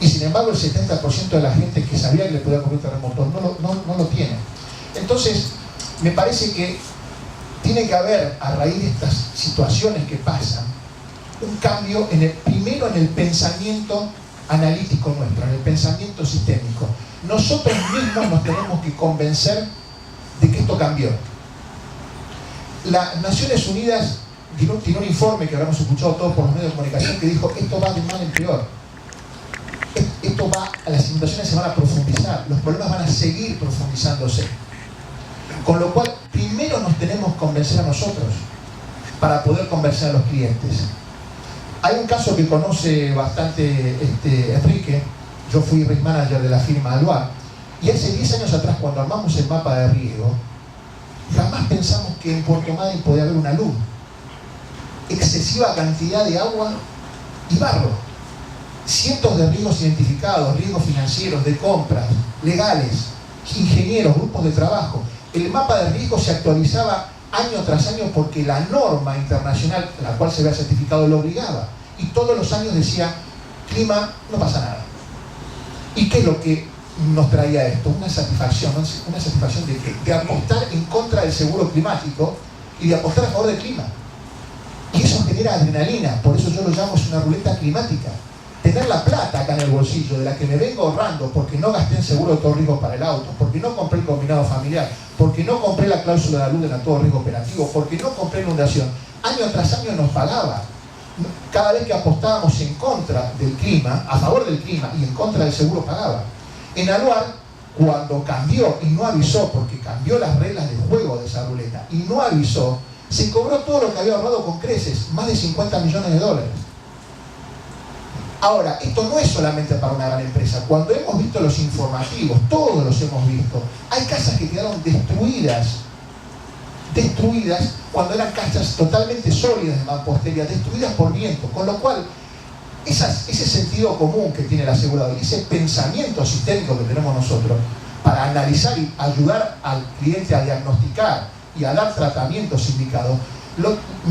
Y sin embargo el 70% de la gente que sabía que le podía ocurrir terremotos no lo tiene. Entonces, me parece que tiene que haber, a raíz de estas situaciones que pasan, un cambio primero en el pensamiento analítico nuestro, en el pensamiento sistémico. Nosotros mismos nos tenemos que convencer de que esto cambió. Las Naciones Unidas tiene un informe que habremos escuchado todos por los medios de comunicación que dijo: esto va de mal en peor. Esto va, las inundaciones se van a profundizar, los problemas van a seguir profundizándose. Con lo cual, primero nos tenemos que convencer a nosotros para poder convencer a los clientes. Hay un caso que conoce bastante Enrique. Yo fui risk manager de la firma Aluar, y hace 10 años atrás, cuando armamos el mapa de riesgo, jamás pensamos que en Puerto Madryn podía haber una luz, excesiva cantidad de agua y barro, cientos de riesgos identificados, riesgos financieros, de compras, legales, ingenieros, grupos de trabajo. El mapa de riesgo se actualizaba año tras año porque la norma internacional, la cual se había certificado, lo obligaba. Y todos los años decía: clima, no pasa nada. ¿Y qué es lo que nos traía esto? Una satisfacción de apostar en contra del seguro climático y de apostar a favor del clima. Y eso genera adrenalina, por eso yo lo llamo, es una ruleta climática. Tener la plata acá en el bolsillo, de la que me vengo ahorrando porque no gasté en seguro de todo riesgo para el auto, porque no compré el combinado familiar, porque no compré la cláusula de la luz de la todo riesgo operativo, porque no compré inundación, año tras año nos pagaba. Cada vez que apostábamos en contra del clima, a favor del clima y en contra del seguro, pagaba. En Aluar, cuando cambió y no avisó, porque cambió las reglas de juego de esa ruleta y no avisó, se cobró todo lo que había ahorrado con creces, más de 50 millones de dólares. Ahora, esto no es solamente para una gran empresa. Cuando hemos visto los informativos, todos los hemos visto, hay casas que quedaron destruidas cuando eran casas totalmente sólidas de mampostería, destruidas por viento, con lo cual ese sentido común que tiene el asegurador y ese pensamiento sistémico que tenemos nosotros para analizar y ayudar al cliente a diagnosticar y a dar tratamientos indicados,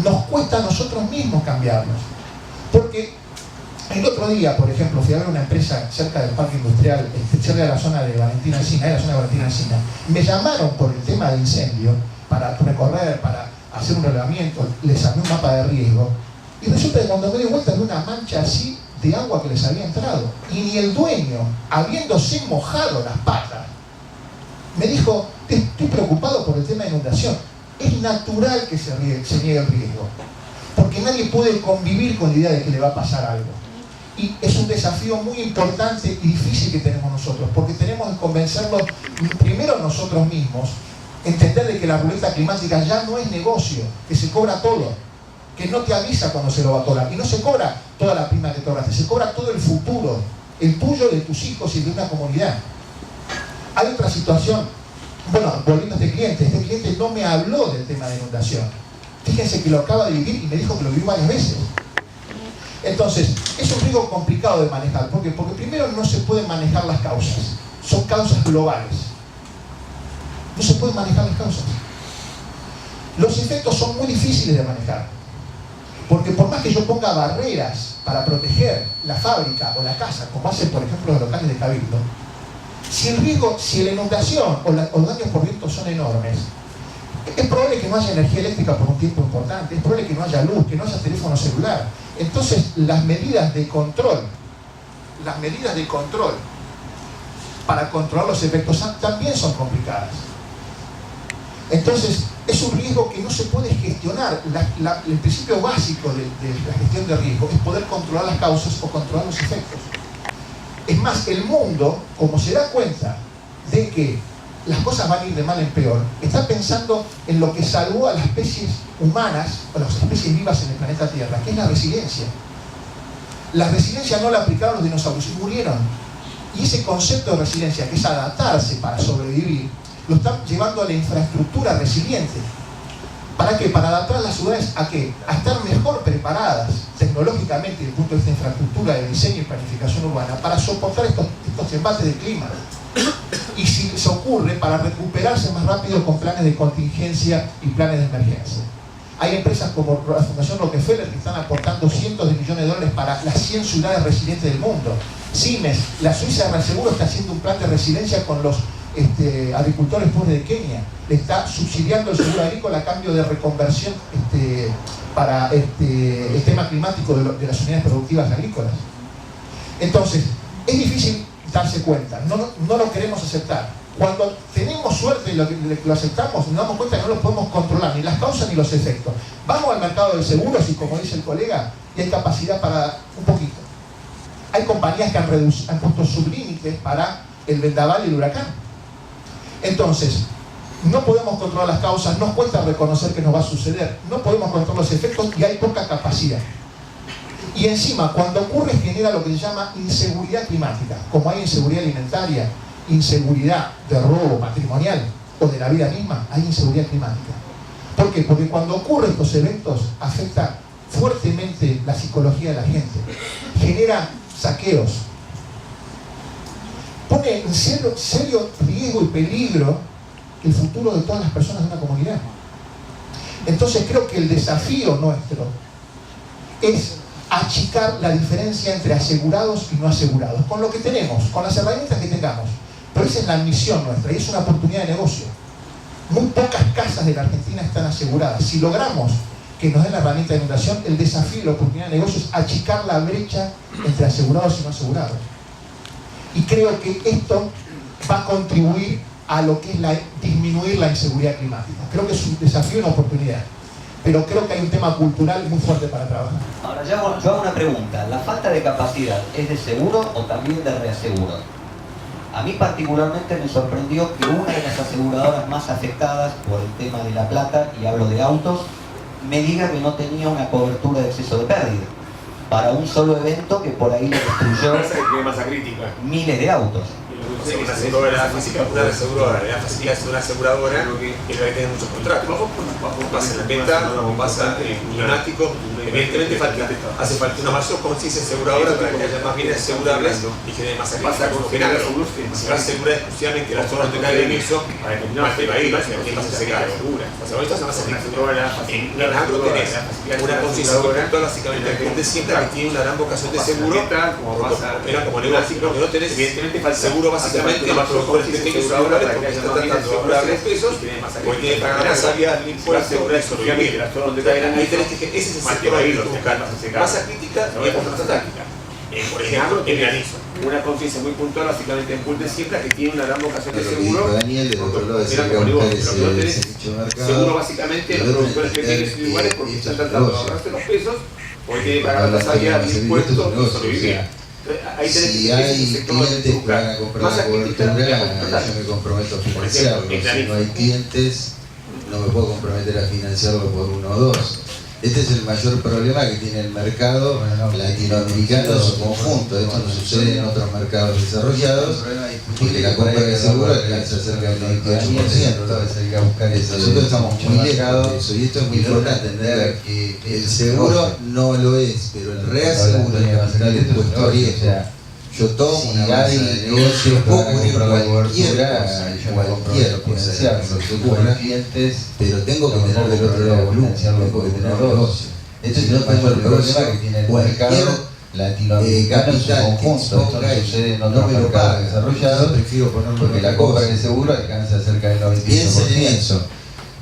nos cuesta a nosotros mismos cambiarlos. Porque el otro día, por ejemplo, fui a ver una empresa cerca del parque industrial, cerca de la zona de Valentina Encina, me llamaron por el tema de incendio para recorrer, para hacer un relevamiento, les armé un mapa de riesgo, y resulta que cuando me di vuelta vi una mancha así de agua que les había entrado, y ni el dueño, habiéndose mojado las patas, me dijo: estoy preocupado por el tema de inundación. Es natural que se niegue el riesgo, porque nadie puede convivir con la idea de que le va a pasar algo. Y es un desafío muy importante y difícil que tenemos nosotros, porque tenemos que convencerlos primero nosotros mismos, entender de que la ruleta climática ya no es negocio, que se cobra todo, que no te avisa cuando se lo va a cobrar, y no se cobra toda la prima que te ahorraste, se cobra todo el futuro, el tuyo, de tus hijos y de una comunidad. Hay otra situación, bueno, volviendo a este cliente no me habló del tema de inundación. Fíjense que lo acaba de vivir y me dijo que lo vivió varias veces. Entonces, es un riesgo complicado de manejar. ¿Por qué? Porque primero no se pueden manejar las causas. Son causas globales. No se pueden manejar las causas. Los efectos son muy difíciles de manejar. Porque por más que yo ponga barreras para proteger la fábrica o la casa, como hacen por ejemplo los locales de Cabildo, si la inundación o los daños por viento son enormes, es probable que no haya energía eléctrica por un tiempo importante, es probable que no haya luz, que no haya teléfono celular. Entonces las medidas de control para controlar los efectos también son complicadas. Entonces es un riesgo que no se puede gestionar. El principio básico de la gestión de riesgo es poder controlar las causas o controlar los efectos. Es más, el mundo, como se da cuenta de que las cosas van a ir de mal en peor, está pensando en lo que salvó a las especies humanas, o las especies vivas en el planeta Tierra, que es la resiliencia. La resiliencia no la aplicaron los dinosaurios y murieron. Y ese concepto de resiliencia, que es adaptarse para sobrevivir, lo están llevando a la infraestructura resiliente. ¿Para qué? Para adaptar a las ciudades ¿a qué? A estar mejor preparadas tecnológicamente desde el punto de vista de infraestructura, de diseño y planificación urbana para soportar estos embates de clima. Y si se ocurre, para recuperarse más rápido con planes de contingencia y planes de emergencia. Hay empresas como la Fundación Rockefeller que están aportando cientos de millones de dólares para las 100 ciudades resilientes del mundo. Siemens, la Suiza de Reaseguro está haciendo un plan de resiliencia con los agricultores pobres de Kenia. Le está subsidiando el seguro agrícola a cambio de reconversión para el tema climático de las unidades productivas agrícolas. Entonces, es difícil darse cuenta, no lo queremos aceptar. Cuando tenemos suerte y lo aceptamos, nos damos cuenta que no lo podemos controlar, ni las causas ni los efectos. Vamos al mercado de seguros y, como dice el colega, y hay capacidad para un poquito. Hay compañías que han puesto sublímites para el vendaval y el huracán. Entonces, no podemos controlar las causas, nos cuesta reconocer que nos va a suceder, no podemos controlar los efectos y hay poca capacidad. Y encima, cuando ocurre, genera lo que se llama inseguridad climática. Como hay inseguridad alimentaria, inseguridad de robo patrimonial o de la vida misma, hay inseguridad climática. ¿Por qué? Porque cuando ocurren estos eventos afecta fuertemente la psicología de la gente, genera saqueos, pone en serio riesgo y peligro el futuro de todas las personas de una comunidad. Entonces creo que el desafío nuestro es achicar la diferencia entre asegurados y no asegurados, con lo que tenemos, con las herramientas que tengamos. Pero esa es la misión nuestra y es una oportunidad de negocio. Muy pocas casas de la Argentina están aseguradas. Si logramos que nos den la herramienta de inundación, el desafío y la oportunidad de negocio es achicar la brecha entre asegurados y no asegurados. Y creo que esto va a contribuir a lo que es disminuir la inseguridad climática. Creo que es un desafío y una oportunidad. Pero creo que hay un tema cultural muy fuerte para trabajar. Ahora, yo hago una pregunta. ¿La falta de capacidad es de seguro o también de reaseguro? A mí particularmente me sorprendió que una de las aseguradoras más afectadas por el tema de La Plata, y hablo de autos, me diga que no tenía una cobertura de exceso de pérdida para un solo evento que por ahí le destruyó miles de autos. Una aseguradora física, una aseguradora, la facilidad es una aseguradora que debe tener muchos contratos. Pasa en la venta, pasa en neumático. Evidentemente hace falta una mayor conciencia aseguradora para que haya más bienes asegurables y genere más actividad. Si va a asegurar exclusivamente las zonas donde cae el eso, más te va a ir, ¿quién vas a asegurar? Los seguros son más efectivos. En agro tenés una conciencia aseguradora, básicamente el cliente siempre que tiene una gran vocación de seguro, pero como negocio, que no tenés, evidentemente el seguro básicamente los productores pequeños aseguradores porque están tratando de ahorrar los pesos, porque tienen que pagar más salida del impuesto y sobrevivir. Ahí tenés que ese es el sector ahí, buscar masa crítica y masa táctica. Por ejemplo, el granizo. Una conciencia muy puntual, básicamente en Pool de Siembra, que tiene una gran vocación de seguro. Daniel, del otro lado decía que no tenés seguro básicamente los productores pequeños individuales porque están tratando de ahorrarse los pesos Hoy tiene que pagar la salida de impuestos y sobrevivir. Ahí tenés si hay clientes que van a comprar la cobertura, yo me comprometo a financiarlo. Si no hay clientes, no me puedo comprometer a financiarlo por 1 o 2. Este es el mayor problema que tiene el mercado latinoamericano en su conjunto. Esto no sucede en otros mercados desarrollados, porque la compra de seguro alcanza cerca del 98%. Nosotros estamos muy lejos de eso, y esto es muy importante entender que el seguro no lo es, pero el reaseguro de capital es puesto a riesgo. Yo tomo una base de negocio, puedo cubrir cualquier cosa, pero tengo que tener del otro lado volumen, tengo que tener negocio. Esto si no tengo el problema que tiene el mercado capital que exponga y no me lo paga desarrollado, prefiero ponerlo porque la compra de seguro alcanza cerca del 98%. Piensen en eso.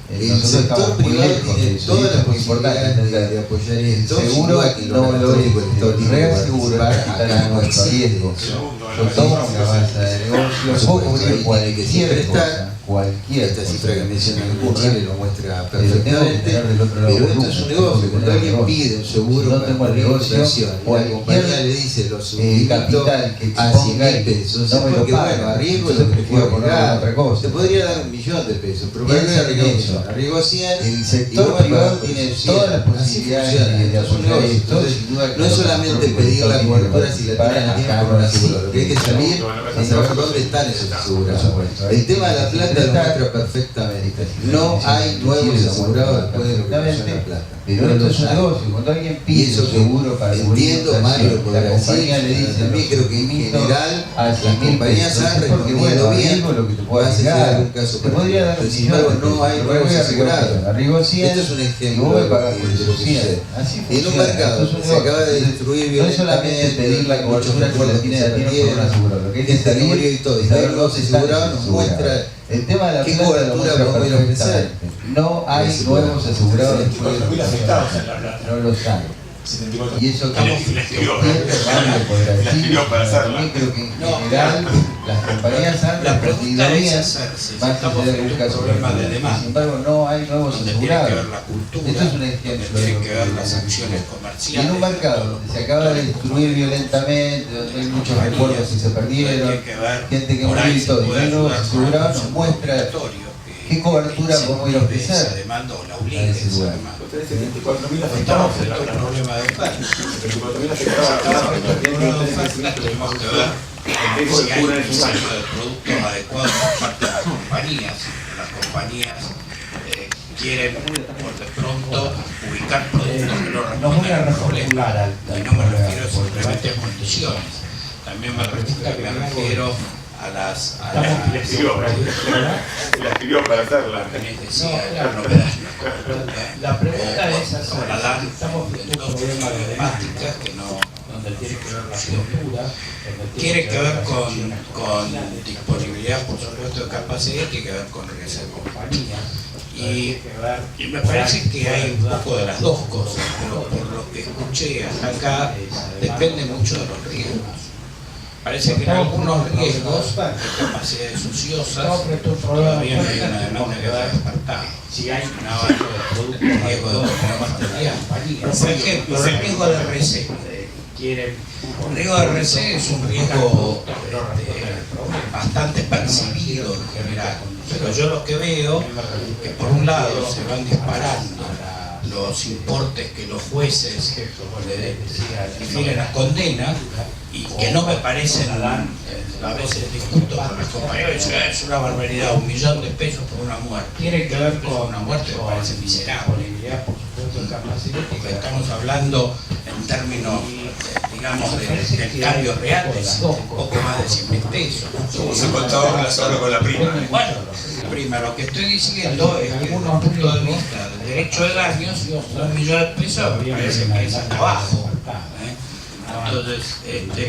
El sector privado tiene todas las posibilidades de apoyar esto, seguro que no lo es, el reaseguro acá no es riesgo. Yo tomo una base de negocio, puedo cubrir cualquier cosa, esta cifra que menciona el Chile lo muestra perfectamente, pero esto es un negocio. Cuando alguien pide un seguro para una inversión y la compañía le dice los capital que a 100.000 pesos, es porque bueno, arriesgo lo prefiero poner otra cosa. Te podría dar 1.000.000 de pesos, pero para eso, arriesgo 100, el sector privado tiene todas las posibilidades de apoyar esto. No es solamente pedir la cobertura si la tienen por un asegurado, lo que hay que salir es saber dónde están esos asegurados. El tema de la plata lo muestra perfectamente. No hay nuevos asegurados después de lo que pasó en la plata. Pero esto es un negocio. Cuando alguien pide un seguro para entiendo, Mario, podrá decir, también creo que en general las compañías han respondido bien, vas a llegar a algún caso particular. Pero sin embargo no hay nuevos asegurados. Esto es un ejemplo de lo que sucede. En un mercado que se acaba de destruir violentamente, pedir la cobertura que la tiene este categoría y todo, y saber los asegurados nos muestra el tema de la qué cobertura podemos ofrecer. No hay nuevos asegurados después de los afectados, no los hay. Y eso que para hacerla. También creo que en general las compañías han respondido bien, van a tener un caso de demanda. Sin embargo, no hay nuevos asegurados. Esto es un ejemplo de lo que ver las sanciones comerciales. En un mercado donde se acaba de destruir violentamente, donde hay muchos recuerdos que se perdieron, gente que murió y todo, y no hay nuevos asegurados, nos muestra qué cobertura podemos ir a ofrecer. La demanda o la obliga esa demanda. 24.000 afectados por el problema de oferta. 24.000 afectados. Tenemos que ver si hay un diseño de productos adecuados por parte de las compañías. Las compañías quieren por de pronto ubicar productos que no responden al problema. Y no me refiero simplemente a condiciones. También me refiero a las la escribió para hacerla. La pregunta es estamos viendo dos problemáticas que no tiene que ver la cobertura, tiene que ver con disponibilidad, por supuesto, de capacidad, y tiene que ver con riesgo de compañía. Y me parece que hay un poco de las dos cosas, pero por lo que escuché hasta acá depende mucho de los riesgos. Parece que en algunos riesgos de capacidades ociosas todavía no hay una demanda que va a despertar. Si hay un riesgo de material. Por ejemplo, el riesgo de RC. El riesgo de RC es un riesgo bastante percibido en general. Pero yo lo que veo es que por un lado se van disparando los importes que los jueces difieren a condena y que no me parecen a veces distintos con las compañías. Es una barbaridad, 1 millón de pesos por una muerte. Tiene que ver con una muerte que parece miserable, porque estamos hablando en términos, digamos, del cambio real de poco más de 100.000 pesos. ¿Cómo se contaba relacionado con la prima? Bueno, prima, lo que estoy diciendo es que desde un punto de vista del derecho de daños, 1 millón de pesos me parece que es hasta abajo. Entonces,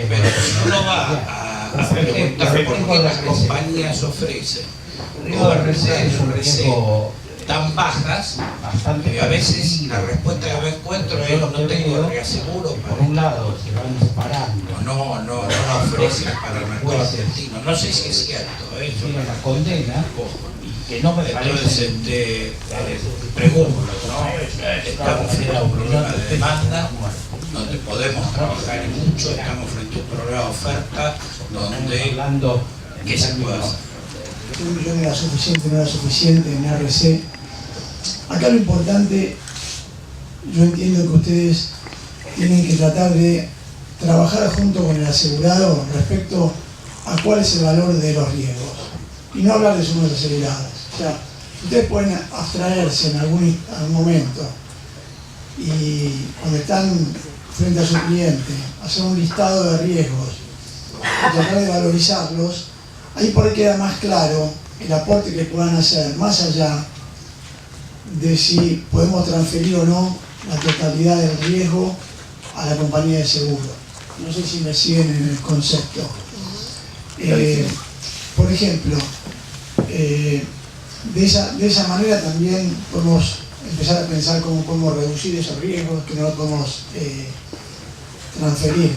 pero si uno va a preguntar por qué las compañías ofrecen tan bajas, y a veces la respuesta que me encuentro es no tengo reaseguro por un lado, se van disparando, no la ofrecen para el mercado argentino. No sé si es cierto, eso es la condena. Que no me entonces pregunto, ¿no? Estamos frente a un problema de demanda donde podemos trabajar y mucho, estamos frente a un programa de oferta donde hablando qué se puede hacer. $1 millón era suficiente, no era suficiente en RC. Acá lo importante, yo entiendo que ustedes tienen que tratar de trabajar junto con el asegurado respecto a cuál es el valor de los riesgos y no hablar de sumas aseguradas. O sea, ustedes pueden abstraerse en algún momento y cuando están frente a su cliente, hacer un listado de riesgos y tratar de valorizarlos. Ahí por ahí queda más claro el aporte que puedan hacer, más allá de si podemos transferir o no la totalidad del riesgo a la compañía de seguro. No sé si me siguen en el concepto. Por ejemplo, de esa manera también podemos empezar a pensar cómo podemos reducir esos riesgos, que no los podemos transferir.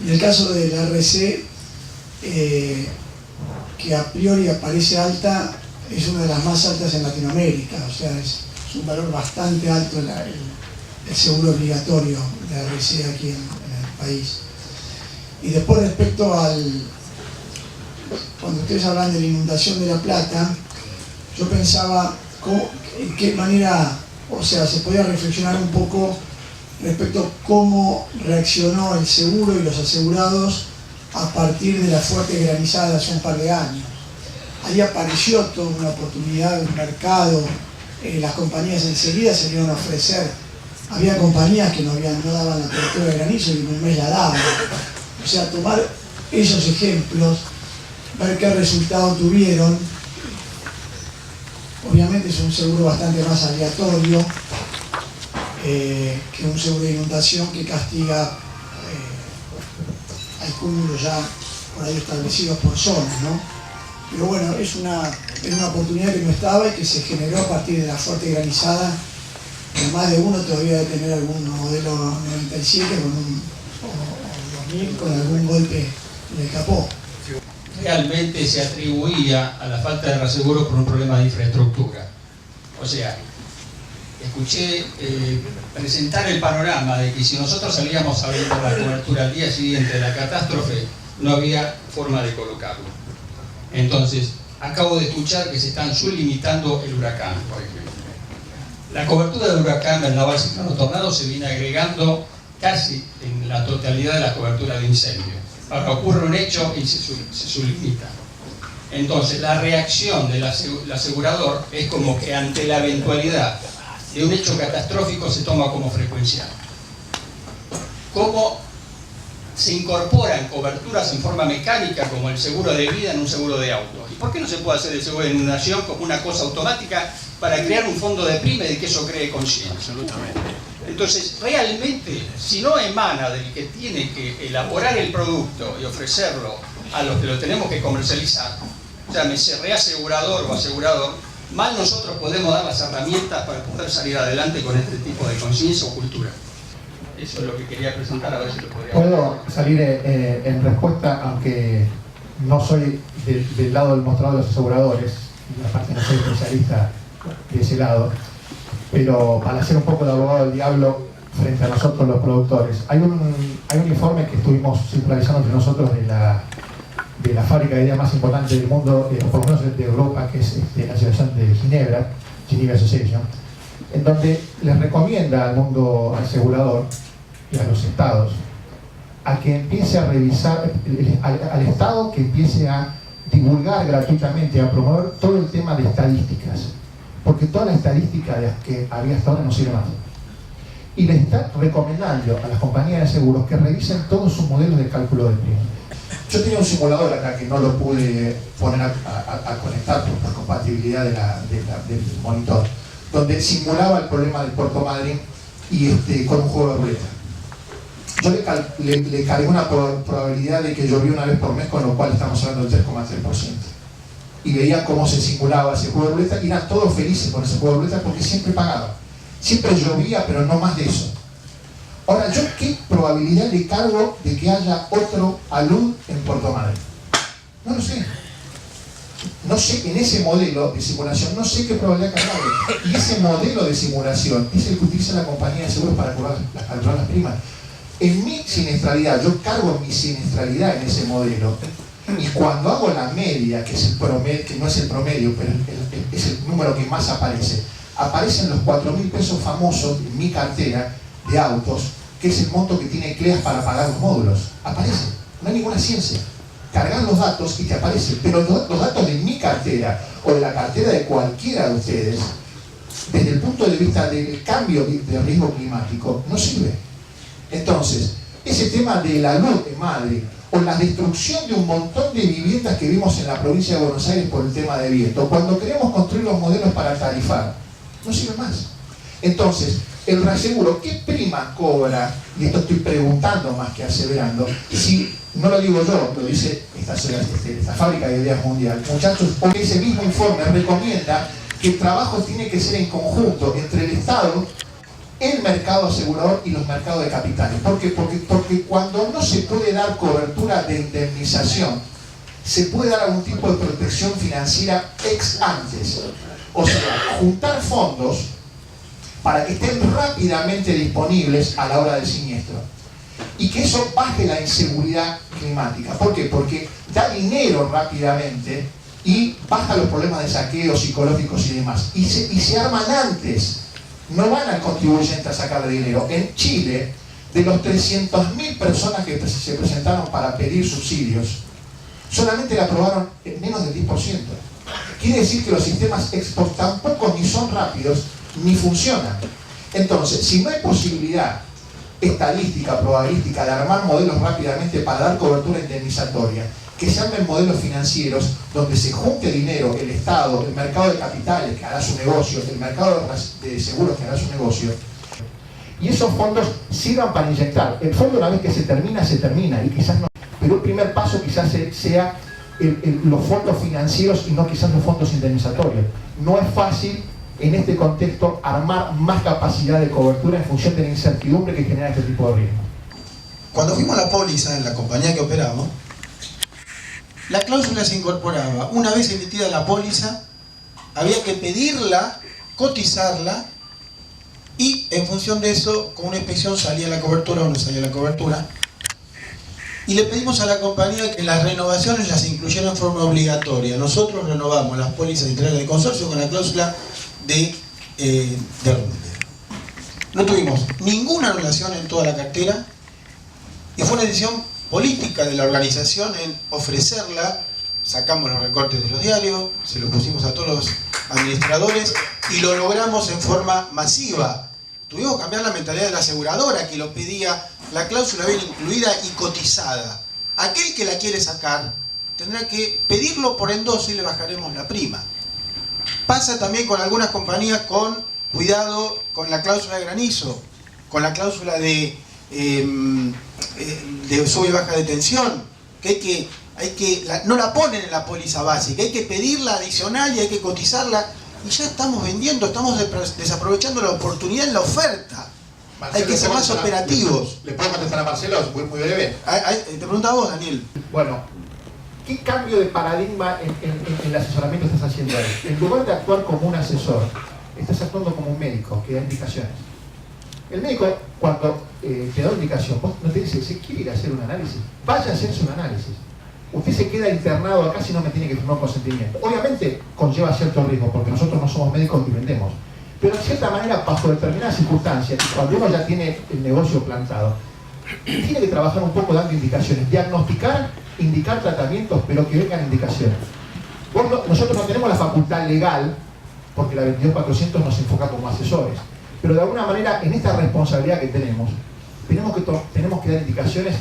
En el caso del RC, que a priori aparece alta, es una de las más altas en Latinoamérica, o sea, es un valor bastante alto el seguro obligatorio de RC aquí en el país. Y después respecto cuando ustedes hablan de la inundación de La Plata, yo pensaba en qué manera, o sea, se podía reflexionar un poco respecto a cómo reaccionó el seguro y los asegurados a partir de la fuerte granizada de hace un par de años. Ahí apareció toda una oportunidad de un mercado, las compañías enseguida se dieron a ofrecer. Había compañías que no daban la cobertura de granizo y en un mes la daban. O sea, tomar esos ejemplos, ver qué resultado tuvieron. Obviamente es un seguro bastante más aleatorio que un seguro de inundación que castiga hay cúmulos ya por ahí establecidos por zonas, ¿no? Pero bueno, es una oportunidad que no estaba y que se generó a partir de la fuerte granizada. Más de uno todavía debe tener algún modelo 97 o 2000 con algún golpe en el capó. Realmente se atribuía a la falta de reaseguro por un problema de infraestructura. O sea, escuché presentar el panorama de que si nosotros salíamos a ver la cobertura al día siguiente de la catástrofe, no había forma de colocarlo. Entonces, acabo de escuchar que se están sublimitando el huracán, por ejemplo. La cobertura del huracán, vendaval, ciclón o tornado se viene agregando casi en la totalidad de la cobertura de incendio. Ahora ocurre un hecho y se sublimita. Entonces, la reacción del asegurador es como que ante la eventualidad de un hecho catastrófico se toma como frecuencial. ¿Cómo se incorporan coberturas en forma mecánica como el seguro de vida en un seguro de auto? ¿Y por qué no se puede hacer el seguro de inundación como una cosa automática para crear un fondo de prima y de que eso cree conciencia? Absolutamente. Entonces, realmente, si no emana del que tiene que elaborar el producto y ofrecerlo a los que lo tenemos que comercializar, llámese reasegurador o asegurador, mal nosotros podemos dar las herramientas para poder salir adelante con este tipo de conciencia o cultura. Eso es lo que quería presentar, a ver si lo podría... Puedo salir en respuesta, aunque no soy del lado del mostrador de los aseguradores, y aparte no soy especialista de ese lado, pero para hacer un poco de abogado del diablo frente a nosotros los productores. Hay un informe que estuvimos circularizando entre nosotros de la fábrica de ideas más importante del mundo, por lo menos de Europa, que es la Asociación de Ginebra, Geneva Association, en donde les recomienda al mundo asegurador y a los estados a que empiece a revisar, al Estado que empiece a divulgar gratuitamente, a promover todo el tema de estadísticas, porque toda la estadística que había hasta ahora no sirve más. Y le está recomendando a las compañías de seguros que revisen todos sus modelos de cálculo de prima. Yo tenía un simulador acá que no lo pude poner a conectar por compatibilidad del monitor, donde simulaba el problema del Puerto Madryn y con un juego de ruleta. Yo le cargué una probabilidad de que llovía una vez por mes, con lo cual estamos hablando del 3,3%. Y veía cómo se simulaba ese juego de ruleta y eran todos felices con ese juego de ruleta porque siempre pagaban. Siempre llovía, pero no más de eso. Ahora, ¿yo qué probabilidad le cargo de que haya otro alud en Puerto Madryn? No lo sé. no sé, en ese modelo de simulación, no sé qué probabilidad cargarle. Y ese modelo de simulación es el que utiliza la compañía de seguros para calcular las primas. En mi siniestralidad, yo cargo mi siniestralidad en ese modelo, y cuando hago la media, que es el promedio, que no es el promedio, pero es el número que más aparece, aparecen los 4.000 pesos famosos en mi cartera de autos, que es el monto que tiene CLEAS para pagar los módulos. Aparece, no hay ninguna ciencia. Cargar los datos y te aparece, pero los datos de mi cartera o de la cartera de cualquiera de ustedes, desde el punto de vista del cambio de riesgo climático, no sirve. Entonces, ese tema de la luz de Madrid o la destrucción de un montón de viviendas que vimos en la provincia de Buenos Aires por el tema de viento, cuando queremos construir los modelos para tarifar, no sirve más. Entonces, el reaseguro, ¿qué prima cobra? Y esto estoy preguntando más que aseverando. Si no lo digo yo, lo dice esta fábrica de ideas mundial. Muchachos, hoy ese mismo informe recomienda que el trabajo tiene que ser en conjunto entre el Estado, el mercado asegurador y los mercados de capitales. ¿Por qué? Porque cuando no se puede dar cobertura de indemnización, se puede dar algún tipo de protección financiera ex antes. O sea, juntar fondos para que estén rápidamente disponibles a la hora del siniestro. Y que eso baje la inseguridad climática. ¿Por qué? Porque da dinero rápidamente y baja los problemas de saqueo psicológicos y demás. Y se arman antes. No van al contribuyente a sacarle dinero. En Chile, de los 300.000 personas que se presentaron para pedir subsidios, solamente le aprobaron en menos del 10%. Quiere decir que los sistemas export tampoco ni son rápidos ni funcionan. Entonces, si no hay posibilidad estadística, probabilística de armar modelos rápidamente para dar cobertura indemnizatoria, que se armen modelos financieros donde se junte dinero, el Estado, el mercado de capitales que hará su negocio, el mercado de seguros que hará su negocio, y esos fondos sirvan para inyectar. El fondo, una vez que se termina, y quizás no, pero el primer paso quizás sea los fondos financieros y no quizás los fondos indemnizatorios. No es fácil en este contexto armar más capacidad de cobertura en función de la incertidumbre que genera este tipo de riesgo. Cuando fuimos a la póliza en la compañía que operamos, la cláusula se incorporaba. Una vez emitida la póliza, había que pedirla, cotizarla, y en función de eso, con una inspección salía la cobertura o no salía la cobertura. Y le pedimos a la compañía que las renovaciones las incluyera en forma obligatoria. Nosotros renovamos las pólizas integrales de consorcio con la cláusula de derrumbe. No tuvimos ninguna anulación en toda la cartera, y fue una decisión política de la organización en ofrecerla. Sacamos los recortes de los diarios, se los pusimos a todos los administradores y lo logramos en forma masiva. Tuvimos que cambiar la mentalidad de la aseguradora, que lo pedía la cláusula bien incluida y cotizada. Aquel que la quiere sacar tendrá que pedirlo por endoso y le bajaremos la prima. Pasa también con algunas compañías con cuidado con la cláusula de granizo, con la cláusula de sube y baja de tensión, que no la ponen en la póliza básica, hay que pedirla adicional y hay que cotizarla, y ya estamos vendiendo, estamos desaprovechando la oportunidad en la oferta. Marcelo, hay que ser más operativos. ¿Le puedo contestar a Marcelo? Muy breve. Te pregunto a vos, Daniel. Bueno, ¿qué cambio de paradigma en el asesoramiento estás haciendo ahí? En lugar de actuar como un asesor, estás actuando como un médico que da indicaciones. El médico, cuando te da indicación, vos no te dice, ¿se quiere ir a hacer un análisis? Vaya a hacerse un análisis. Usted se queda internado acá si no me tiene que firmar consentimiento. Obviamente conlleva cierto riesgo, porque nosotros no somos médicos y vendemos. Pero de cierta manera, bajo determinadas circunstancias, y cuando uno ya tiene el negocio plantado, tiene que trabajar un poco dando indicaciones, diagnosticar, indicar tratamientos, pero que vengan indicaciones. Nosotros no tenemos la facultad legal, porque la 22400 nos enfoca como asesores, pero de alguna manera en esta responsabilidad que tenemos que dar indicaciones,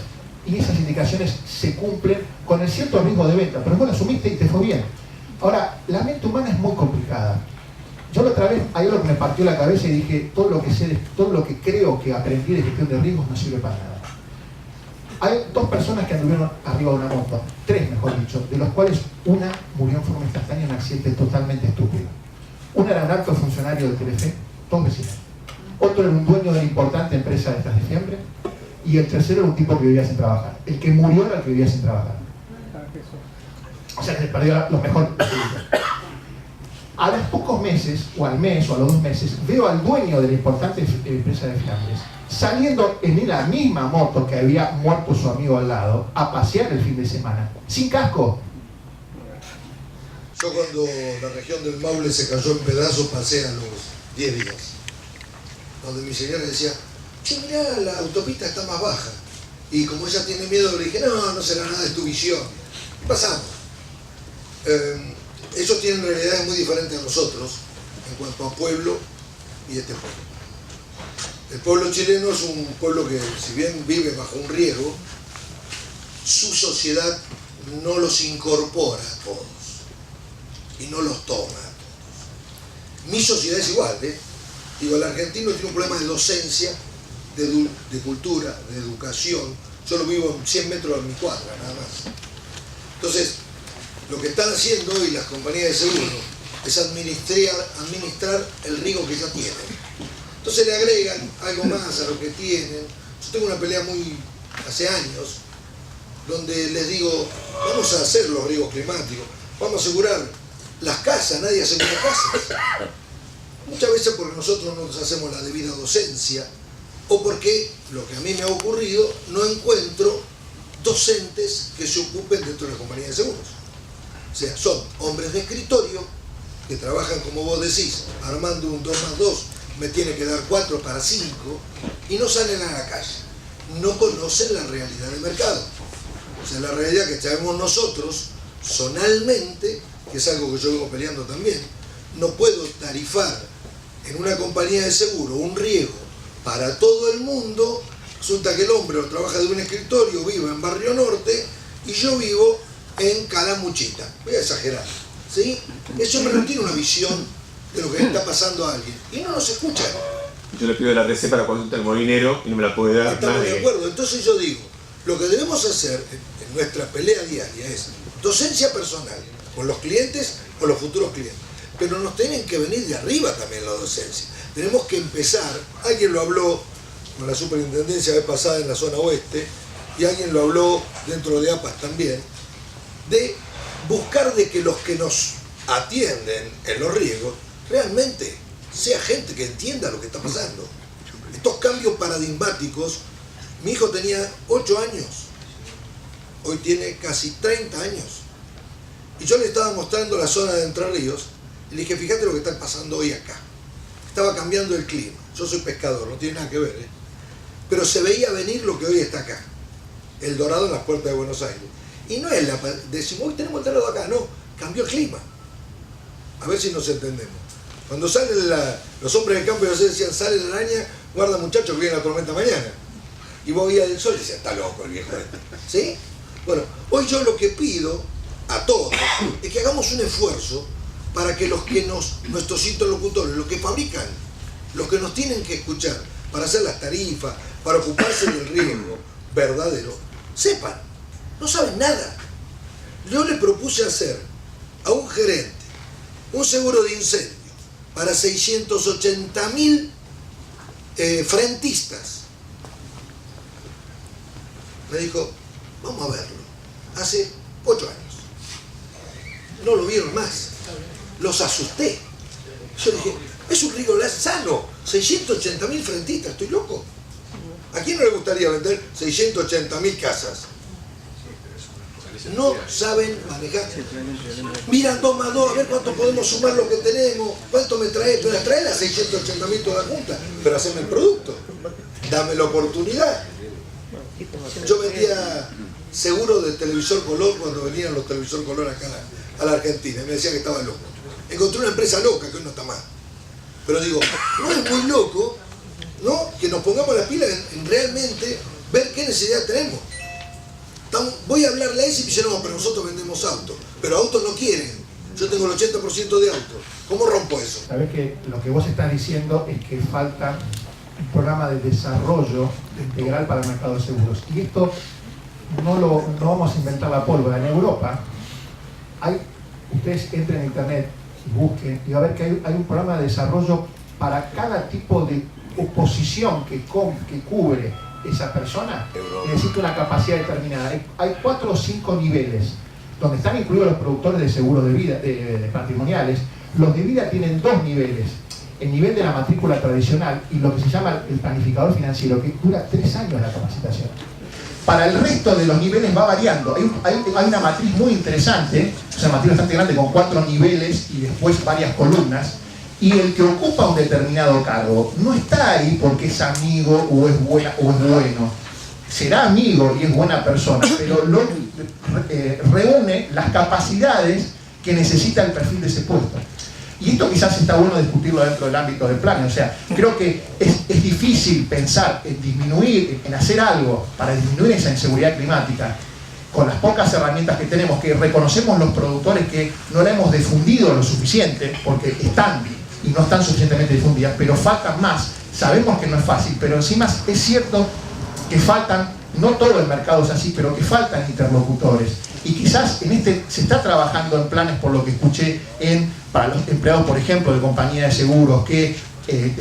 y esas indicaciones se cumplen con el cierto riesgo de venta, pero vos lo asumiste y te fue bien. Ahora, la mente humana es muy complicada. Yo la otra vez, hay algo que me partió la cabeza y dije, todo lo que creo que aprendí de gestión de riesgos no sirve para nada. Hay 2 personas que anduvieron arriba de una moto, 3 mejor dicho, de los cuales una murió en forma instantánea en un accidente totalmente estúpido. Una era un alto funcionario de Telefe, 2 vecinos. Otro era un dueño de una importante empresa de estas de fiambre, y el tercero era un tipo que vivía sin trabajar. El que murió era el que vivía sin trabajar. O sea que se perdió lo mejor. A los pocos meses, o al mes, o a los 2 meses, veo al dueño de la importante empresa de fiambres saliendo en la misma moto que había muerto su amigo al lado a pasear el fin de semana, sin casco. Yo cuando la región del Maule se cayó en pedazos pasé a los 10 días. Donde mi señora decía, che, mirá, la autopista está más baja. Y como ella tiene miedo, le dije, no, no será nada de tu visión. Y pasamos. Ellos tienen realidades muy diferentes a nosotros en cuanto a pueblo y este pueblo. El pueblo chileno es un pueblo que, si bien vive bajo un riesgo, su sociedad no los incorpora a todos y no los toma a todos. Mi sociedad es igual, ¿eh? Digo, el argentino tiene un problema de docencia, de cultura, de educación. Yo lo vivo en 100 metros de mi cuadra, nada más. Entonces, lo que están haciendo hoy las compañías de seguro es administrar el riesgo que ya tienen. Entonces le agregan algo más a lo que tienen. Yo tengo una pelea hace años, donde les digo, vamos a hacer los riesgos climáticos, vamos a asegurar las casas, nadie asegura casas. Muchas veces porque nosotros no nos hacemos la debida docencia, o porque, lo que a mí me ha ocurrido, no encuentro docentes que se ocupen dentro de la compañía de seguros. O sea, son hombres de escritorio que trabajan, como vos decís, armando un 2+2, me tiene que dar 4 para 5, y no salen a la calle. No conocen la realidad del mercado. O sea, la realidad que sabemos nosotros, zonalmente, que es algo que yo vengo peleando también, no puedo tarifar en una compañía de seguro un riesgo para todo el mundo. Resulta que el hombre trabaja de un escritorio, vive en Barrio Norte, y yo vivo en Calamuchita. Voy a exagerar, ¿sí? Eso no tiene una visión de lo que le está pasando a alguien. Y no nos escuchan. Yo le pido la RC para consulta al molinero y no me la puede dar. Estamos de acuerdo. Entonces yo digo, lo que debemos hacer en nuestra pelea diaria es docencia personal con los clientes o los futuros clientes. Pero nos tienen que venir de arriba también la docencia. Tenemos que empezar, alguien lo habló con la superintendencia vez pasada en la zona oeste, y alguien lo habló dentro de APAS también, de buscar de que los que nos atienden en los riesgos realmente sea gente que entienda lo que está pasando. Estos cambios paradigmáticos, mi hijo tenía 8 años, hoy tiene casi 30 años, y yo le estaba mostrando la zona de Entre Ríos, y le dije, fíjate lo que está pasando hoy acá. Estaba cambiando el clima, yo soy pescador, no tiene nada que ver, ¿eh? Pero se veía venir lo que hoy está acá, el dorado en las puertas de Buenos Aires. Y no es decimos, hoy tenemos el dorado acá, no, cambió el clima. A ver si nos entendemos. Cuando salen los hombres del campo y decían, sale la araña, guarda muchachos que viene la tormenta mañana. Y vos veías el sol y decías, está loco el viejo este. ¿Sí? Bueno, hoy yo lo que pido a todos es que hagamos un esfuerzo para que nuestros interlocutores, los que fabrican, los que nos tienen que escuchar para hacer las tarifas, para ocuparse del riesgo verdadero, sepan, no saben nada. Yo le propuse hacer a un gerente un seguro de incendio para 680.000 frentistas. Me dijo, vamos a verlo. Hace 8 años. No lo vieron más. Los asusté. Yo dije, es un riesgo sano. 680.000 frentistas, ¿estoy loco? ¿A quién no le gustaría vender 680.000 casas? No saben manejar. Mira 2+2, a ver cuánto podemos sumar lo que tenemos. ¿Cuánto me trae? Pero trae las 680.000 todas juntas. Pero haceme el producto. Dame la oportunidad. Yo vendía seguro de televisor color cuando venían los televisor color acá a la Argentina. Y me decía que estaba loco. Encontré una empresa loca que hoy no está más. Pero digo, no es muy loco, ¿no? Que nos pongamos las pilas en realmente ver qué necesidad tenemos. Voy a hablarle a ese y me dice, no, pero nosotros vendemos autos. Pero autos no quieren. Yo tengo el 80% de autos. ¿Cómo rompo eso? Sabés que lo que vos estás diciendo es que falta un programa de desarrollo integral para el mercado de seguros. Y esto no vamos a inventar la pólvora. En Europa, ustedes entren en internet y busquen y va a ver que hay un programa de desarrollo para cada tipo de oposición que cubre esa persona. Necesita una capacidad determinada. Hay 4 o 5 niveles. donde están incluidos los productores de seguros de vida, de patrimoniales, los de vida tienen dos niveles. El nivel de la matrícula tradicional y lo que se llama el planificador financiero, que dura 3 años la capacitación. Para el resto de los niveles va variando. Hay una matriz muy interesante, una matriz bastante grande con 4 niveles y después varias columnas, y el que ocupa un determinado cargo no está ahí porque es amigo o es buena o es bueno. Será amigo y es buena persona, pero reúne las capacidades que necesita el perfil de ese puesto. Y esto quizás está bueno discutirlo dentro del ámbito del plan. O sea, creo que es difícil pensar en disminuir, en hacer algo para disminuir esa inseguridad climática con las pocas herramientas que tenemos, que reconocemos los productores que no la hemos difundido lo suficiente, porque están y no están suficientemente difundidas, pero faltan más. Sabemos que no es fácil, pero encima es cierto que faltan, no todo el mercado es así, pero que faltan interlocutores. Y quizás se está trabajando en planes, por lo que escuché, para los empleados, por ejemplo, de compañías de seguros que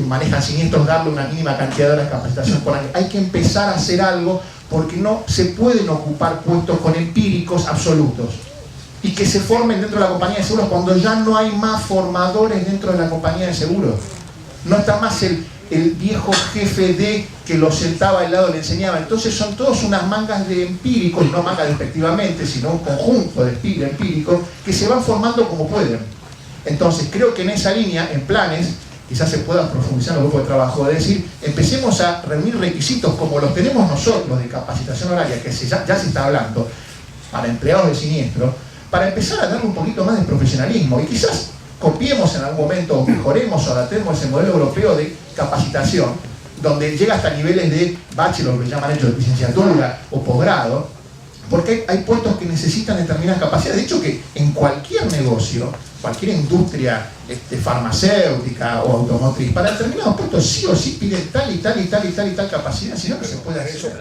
manejan siniestros, darle una mínima cantidad de horas de capacitación por año. Hay que empezar a hacer algo porque no se pueden ocupar puestos con empíricos absolutos y que se formen dentro de la compañía de seguros cuando ya no hay más formadores dentro de la compañía de seguros. No está más el viejo jefe de que lo sentaba al lado y le enseñaba. Entonces son todos unas mangas de empíricos, no mangas despectivamente, sino un conjunto de empíricos que se van formando como pueden. Entonces creo que en esa línea, en planes, quizás se puedan profundizar en los grupos de trabajo, es decir, empecemos a reunir requisitos como los tenemos nosotros de capacitación horaria, que ya se está hablando, para empleados de siniestro, para empezar a darle un poquito más de profesionalismo y quizás copiemos en algún momento o mejoremos o adaptemos ese modelo europeo de capacitación, donde llega hasta niveles de bachelor, que llaman ellos de licenciatura o posgrado, porque hay puestos que necesitan determinadas capacidades. De hecho, que en cualquier negocio, cualquier industria farmacéutica o automotriz, para determinados puestos sí o sí piden tal y tal y tal y tal y tal capacidad, si no, no se puede hacer.